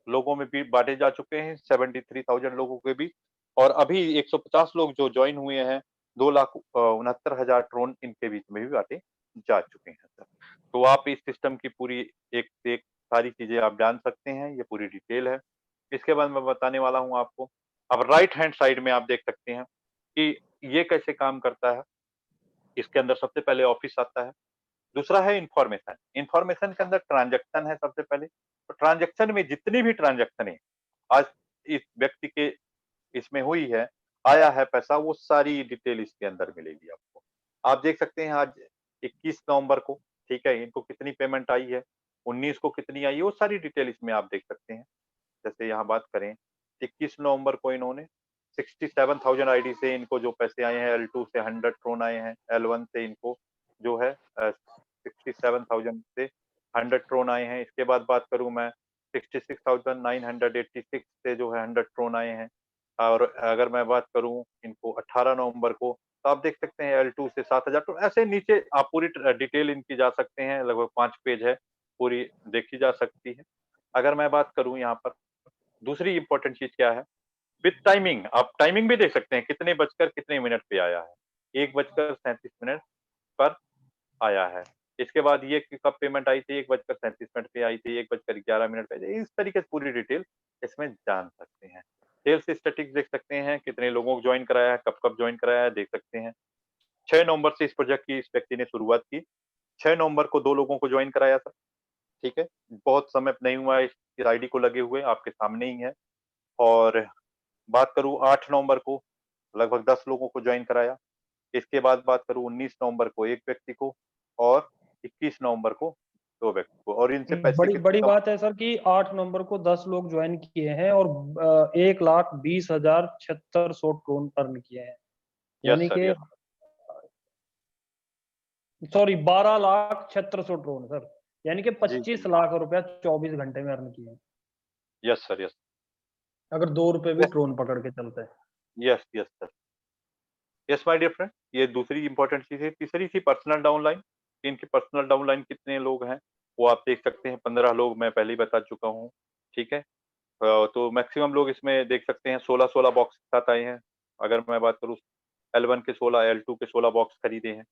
लोगों में भी बांटे जा चुके हैं, 73,000 लोगों के भी। और अभी 150 लोग जो ज्वाइन हुए हैं, 2,69,000 ट्रोन इनके बीच में भी बांटे जा चुके हैं सर। तो आप इस सिस्टम की पूरी एक से एक सारी चीजें आप जान सकते हैं, ये पूरी डिटेल है। इसके बाद मैं बताने वाला हूँ आपको। अब राइट हैंड साइड में आप देख सकते हैं कि ये कैसे काम करता है। इसके अंदर सबसे पहले ऑफिस आता है, दूसरा है इंफॉर्मेशन। इंफॉर्मेशन के अंदर ट्रांजैक्शन है सबसे पहले। तो ट्रांजैक्शन में जितनी भी ट्रांजैक्शन है आज इस व्यक्ति के इसमें हुई है, आया है पैसा, वो सारी डिटेल इसके अंदर मिलेगी आपको। आप देख सकते हैं आज 21 नवंबर को, ठीक है, इनको कितनी पेमेंट आई है, 19 को कितनी आई है, वो सारी डिटेल इसमें आप देख सकते हैं। जैसे यहाँ बात करें 21 नवंबर को इन्होंने 67,000 आईडी से इनको जो पैसे आए हैं, L2 से 100 ट्रोन आए हैं, L1 से इनको जो है 67,000 से 100 ट्रोन आए हैं। इसके बाद बात करूं मैं 66,986 से जो है 100 ट्रोन आए हैं। और अगर मैं बात करूं इनको 18 नवंबर को, तो आप देख सकते हैं L2 से 7,000 ट्रोन। ऐसे नीचे आप पूरी डिटेल इनकी जा सकते हैं, लगभग 5 पेज है, पूरी देखी जा सकती है। अगर मैं बात करूं यहाँ पर दूसरी इंपॉर्टेंट चीज क्या है, विद टाइमिंग। आप टाइमिंग भी देख सकते हैं, कितने बजकर कितने मिनट पे आया है, 1:37 पर आया है। इसके बाद ये कब पेमेंट आई थी, 1:37 पे आई थी, 1:11 पे आई थी। इस तरीके से पूरी डिटेल इसमें जान सकते हैं। सेल्स स्टैटिस्टिक्स देख सकते हैं, कितने लोगों को ज्वाइन कराया है, कब कब ज्वाइन कराया है, देख सकते हैं। 6 नवंबर से इस प्रोजेक्ट की इस व्यक्ति ने शुरुआत की। 6 नवंबर को 2 लोगों को ज्वाइन कराया था। ठीक है, बहुत समय नहीं हुआ इस आईडी को लगे हुए, आपके सामने ही है। और बात करूं 8 नवंबर को लगभग 10 लोगों को ज्वाइन कराया। इसके बाद बात करूं 19 नवंबर को 1 व्यक्ति को, और 21 नवंबर को 2 व्यक्ति को। और इनसे पैसे बड़ी कितने बड़ी बात है सर कि 8 नवंबर को 10 लोग ज्वाइन किए हैं और 1,20,76 ट्रोन अर्न किए हैं। यस यानी सर, कि यस, सॉरी 12,76 ट्रोन सर, यानी कि जी, 25 लाख रुपया 24 घंटे में अर्न किए हैं, यस सर, यस, अगर 2 रुपए भी यस, ट्रोन पकड़ के चलते हैं। Yes, yes sir, yes my dear friend. ये दूसरी इंपॉर्टेंट चीज है। तीसरी थी पर्सनल डाउनलाइन। इनकी पर्सनल डाउनलाइन कितने लोग हैं वो आप देख सकते हैं, 15 लोग मैं पहले ही बता चुका हूँ। ठीक है, तो मैक्सिमम लोग इसमें देख सकते हैं 16-16 बॉक्स के साथ आए हैं। अगर मैं बात करूँ L1 के 16, L2 के 16 बॉक्स खरीदे हैं।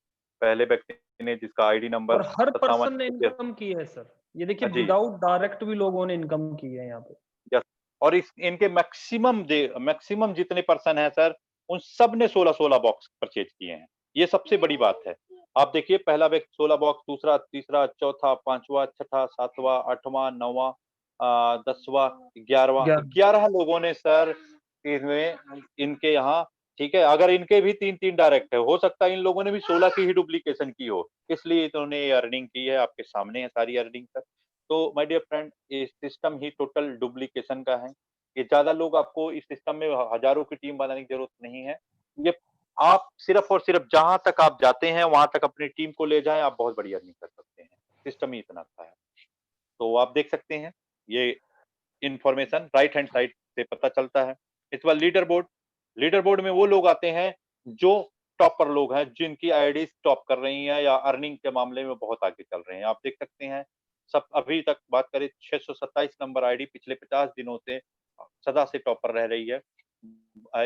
पहले व्यक्ति ने जिसका आईडी नंबर और हर पर्सन ने 57, इनकम की है सर, ये देखिए जी, विदाउट डायरेक्ट भी लोगों ने इनकम की है यहाँ पे। यस। और इस इनके मैक्सिमम जितने पर्सन हैं सर, उन सब ने 16-16 बॉक्स परचेज किए हैं। ये सबसे बड़ी बात है। आप देखिए पहला व्यक्ति 16 बॉक्स, दूसरा, तीसरा, चौथा, पांचवा, छठा, सातवां, आठवां, नौवां, 10वां, 11वां, 11 11 लोगों ने सर इसमें इनके यहाँ ठीक है, अगर इनके भी 3-3 डायरेक्ट है, हो सकता है इन लोगों ने भी 16 की ही डुप्लीकेशन की हो, इसलिए इन्होंने ये अर्निंग की है, आपके सामने है सारी अर्निंग सर। तो माय डियर फ्रेंड, ये सिस्टम ही टोटल डुप्लीकेशन का है। ये ज़्यादा लोग आपको इस सिस्टम में हज़ारों की टीम बनाने की ज़रूरत नहीं है। ये आप सिर्फ़ और सिर्फ़ जहाँ तक आप जाते हैं, वहाँ तक अपनी टीम को ले जाएँ, आप बहुत बड़ी अर्निंग कर सकते हैं। सिस्टम ही इतना अच्छा है। तो आप देख सकते हैं, ये इन्फॉर्मेशन राइट हैंड साइड से पता चलता है। इसके बाद लीडर बोर्ड में वो लोग आते हैं जो टॉपर लोग हैं, जिनकी आईडीज़ टॉप कर रही हैं या अर्निंग के मामले में बहुत आगे चल रहे हैं। आप देख सकते हैं, सब अभी तक बात करें 627 नंबर आईडी पिछले 50 दिनों से सदा से टॉपर रह रही है।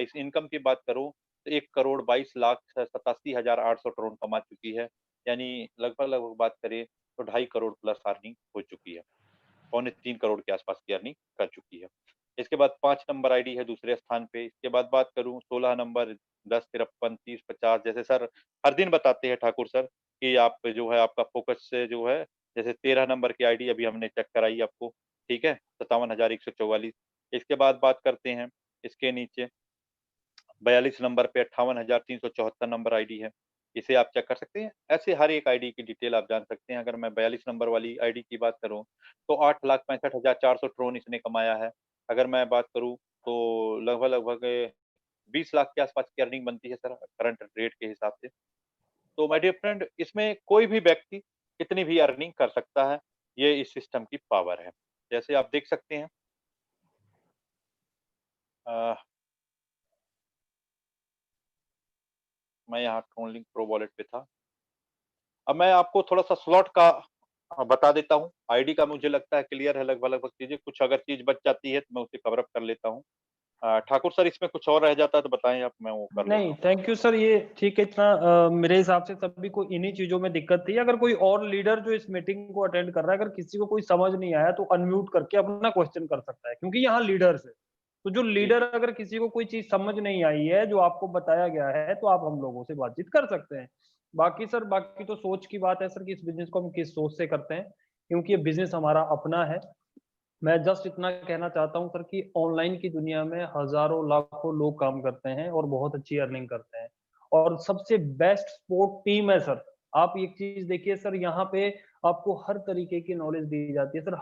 इस इनकम की बात करूँ तो 1,22,87,800 करोड़ कमा चुकी है। यानी लगभग-लगभग बात करें तो 2.5 करोड़ प्लस अर्निंग हो चुकी है। पौने 3 करोड़ के आसपास की अर्निंग कर चुकी है। इसके बाद 5 नंबर आईडी है दूसरे स्थान पे। इसके बाद बात करूँ 16 नंबर 10, 53, 30, 50 जैसे सर हर दिन बताते हैं ठाकुर सर कि आप जो है आपका फ़ोकस से जो है जैसे 13 नंबर की आईडी अभी हमने चेक कराई आपको, ठीक है? 57,144। इसके बाद बात करते हैं इसके नीचे 42 नंबर पे 58,374 नंबर आईडी है। इसे आप चेक कर सकते हैं। ऐसे हर एक आईडी की डिटेल आप जान सकते हैं। अगर मैं 42 नंबर वाली आईडी की बात करूँ, तो 8,65,400 ट्रोन इसने कमाया है। अगर मैं बात करूँ, तो लगभग-लगभग 20 लाख के आसपास की अर्निंग बनती है सर, करंट रेट के हिसाब से। तो माय डियर फ्रेंड, इसमें कोई भी व्यक्ति कितनी भी अर्निंग कर सकता है। ये इस सिस्टम की पावर है। जैसे आप देख सकते हैं अ, मैं यहाँ ट्रोनलिंक प्रो वॉलेट पे था। अब मैं आपको थोड़ा-सा स्लॉट का बता देता हूँ। आईडी का मुझे लगता है क्लियर है लगभग-लगभग चीज़ें, कुछ अगर चीज़ बच जाती है तो मैं उसे कवर अप कर लेता हूँ। ठाकुर सर इसमें कुछ और रह जाता है तो बताएँ आप, मैं वो कर लेता नहीं, हूँ। थैंक यू सर, ये ठीक है इतना। मेरे हिसाब से सभी को इन्हीं चीज़ों में दिक्कत थी। अगर कोई और लीडर जो इस मीटिंग को अटेंड कर रहा है, अगर किसी को कोई समझ नहीं आया तो अनम्यूट करके अपना क्वेश्चन कर सकता है, क्योंकि यहाँ लीडर्स है। तो जो जी, लीडर अगर किसी को कोई चीज़ समझ नहीं आई है, जो आपको बताया गया है, तो आप हम लोगों से बातचीत कर सकते हैं। बाकी सर, बाकी तो सोच की बात है सर कि इस बिज़नेस को हम किस सोच से करते हैं, क्योंकि ये बिज़नेस हमारा अपना है। मैं जस्ट इतना कहना चाहता हूँ सर कि ऑनलाइन की दुनिया में हज़ारों लाखों लोग काम करते हैं और बहुत अच्छी अर्निंग करते हैं। और सबसे बेस्ट सपोर्ट टीम है सर। आप एक चीज़ देखिए सर, यहाँ पे आपको हर तरीके की नॉलेज दी जाती है। सर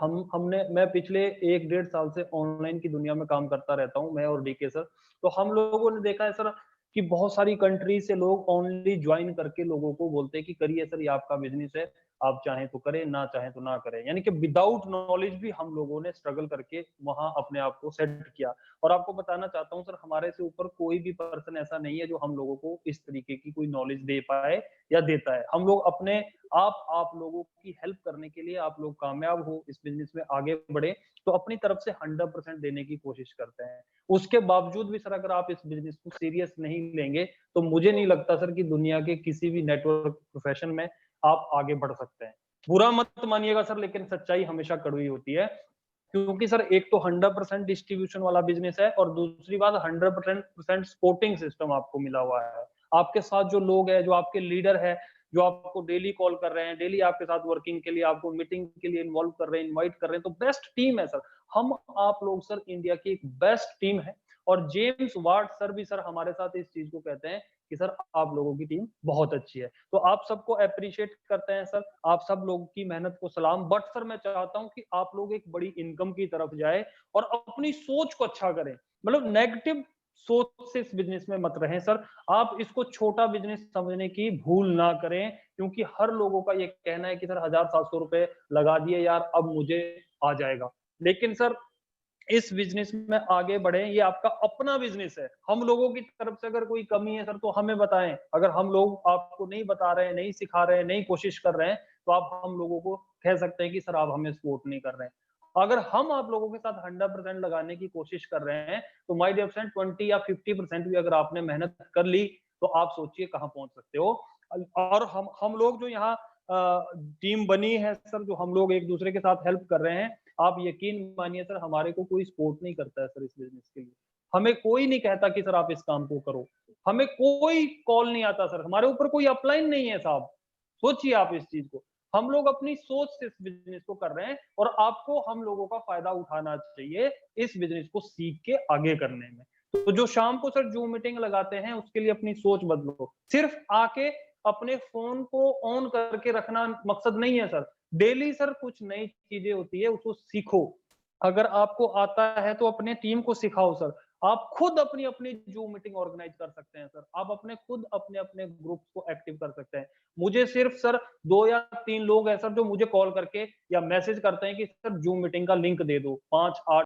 मैं पिछले 1 डेढ़ साल से ऑनलाइन की दुनिया में काम करता रहता हूँ, मैं और डीके सर। तो हम लोगों ने देखा है सर कि बहुत सारी कंट्री से लोग ओनली ज्वाइन करके लोगों को बोलते हैं कि करिए सर, ये आपका बिज़नेस है। आप चाहें तो करें, ना चाहें तो ना करें। यानी कि विदाउट नॉलेज भी हम लोगों ने स्ट्रगल करके वहाँ अपने आप को सेट किया। और आपको बताना चाहता हूँ सर, हमारे से ऊपर कोई भी पर्सन ऐसा नहीं है जो हम लोगों को इस तरीके की कोई नॉलेज दे पाए या देता है। हम लोग अपने आप लोगों की हेल्प करने के लिए, आप लोग कामयाब हो, इस बिज़नेस में आगे बढ़े, तो अपनी तरफ से 100% देने की कोशिश करते हैं। उसके बावजूद भी सर अगर आप इस बिज़नेस को सीरियस नहीं लेंगे, तो मुझे नहीं लगता सर कि दुनिया के किसी भी नेटवर्क प्रोफ़ेशन में आप आगे बढ़ सकते हैं। बुरा मत मानिएगा सर, लेकिन सच्चाई हमेशा कड़वी होती है। क्योंकि सर एक तो 100% डिस्ट्रीब्यूशन वाला बिज़नेस है और दूसरी बात 100% सपोर्टिंग सिस्टम आपको मिला हुआ है। आपके साथ जो लोग हैं, जो आपके लीडर हैं, जो आपको डेली कॉल कर रहे हैं, डेली आपके साथ वर्किंग के लिए, आपको मीटिंग के लिए इन्वॉल्व कर रहे हैं, इनवाइट कर रहे हैं, तो बेस्ट टीम है सर। हम आप लोग सर इंडिया की एक बेस्ट टीम है। और जेम्स वार्ड सर भी सर हमारे साथ इस चीज़ को कहते हैं कि सर आप लोगों की टीम बहुत अच्छी है। तो आप सबको एप्रिशिएट करते हैं सर, आप सब लोगों की मेहनत को सलाम। बट सर मैं चाहता हूँ कि आप लोग एक बड़ी इनकम की तरफ जाए और अपनी सोच को अच्छा करें। मतलब नेगेटिव सोच से इस बिज़नेस में मत रहें सर। आप इसको छोटा बिज़नेस समझने की भूल ना करें, क्योंकि हर लोगों का ये कहना है कि सर 1000-700 रुपए लगा दिए यार, अब मुझे आ जाएगा। लेकिन सर इस बिज़नेस में आगे बढ़ें, ये आपका अपना बिज़नेस है। हम लोगों की तरफ से अगर कोई कमी है सर, तो हमें बताएँ। अगर हम लोग आपको नहीं बता रहे हैं, नहीं सिखा रहे हैं, नहीं कोशिश कर रहे हैं, तो आप हम लोगों को कह सकते हैं कि सर आप हमें सपोर्ट नहीं कर रहे हैं। अगर हम आप लोगों के साथ 100% लगाने की कोशिश कर रहे हैं, तो माय डियर फ्रेंड 20 या 50% भी अगर आपने मेहनत कर ली, तो आप सोचिए कहाँ पहुँच सकते हो। और हम लोग जो यहाँ टीम बनी है सर, जो हम लोग एक-दूसरे के साथ हेल्प कर रहे हैं, आप यकीन मानिए सर हमारे को कोई सपोर्ट नहीं करता है सर इस बिज़नेस के लिए। हमें कोई नहीं कहता कि सर आप इस काम को करो। हमें कोई कॉल नहीं आता सर, हमारे ऊपर कोई अपलाइन नहीं है साहब। सोचिए आप इस चीज़ को। हम लोग अपनी सोच से इस बिज़नेस को कर रहे हैं और आपको हम लोगों का फ़ायदा उठाना चाहिए इस बिज़नेस को सीख के आगे करने में। तो जो शाम को सर जूम मीटिंग लगाते हैं उसके लिए अपनी सोच बदलो। सिर्फ आके अपने फोन को ऑन करके रखना मकसद नहीं है सर। डेली सर कुछ नई चीजें होती है, उसको सीखो। अगर आपको आता है तो अपने टीम को सिखाओ सर। आप खुद अपनी अपनी जूम मीटिंग ऑर्गेनाइज कर सकते हैं सर। आप अपने खुद अपने अपने ग्रुप को एक्टिव कर सकते हैं। मुझे सिर्फ सर 2 या 3 लोग हैं सर जो मुझे कॉल करके या मैसेज करते हैं कि सर जूम मीटिंग का लिंक दे दो, 5 8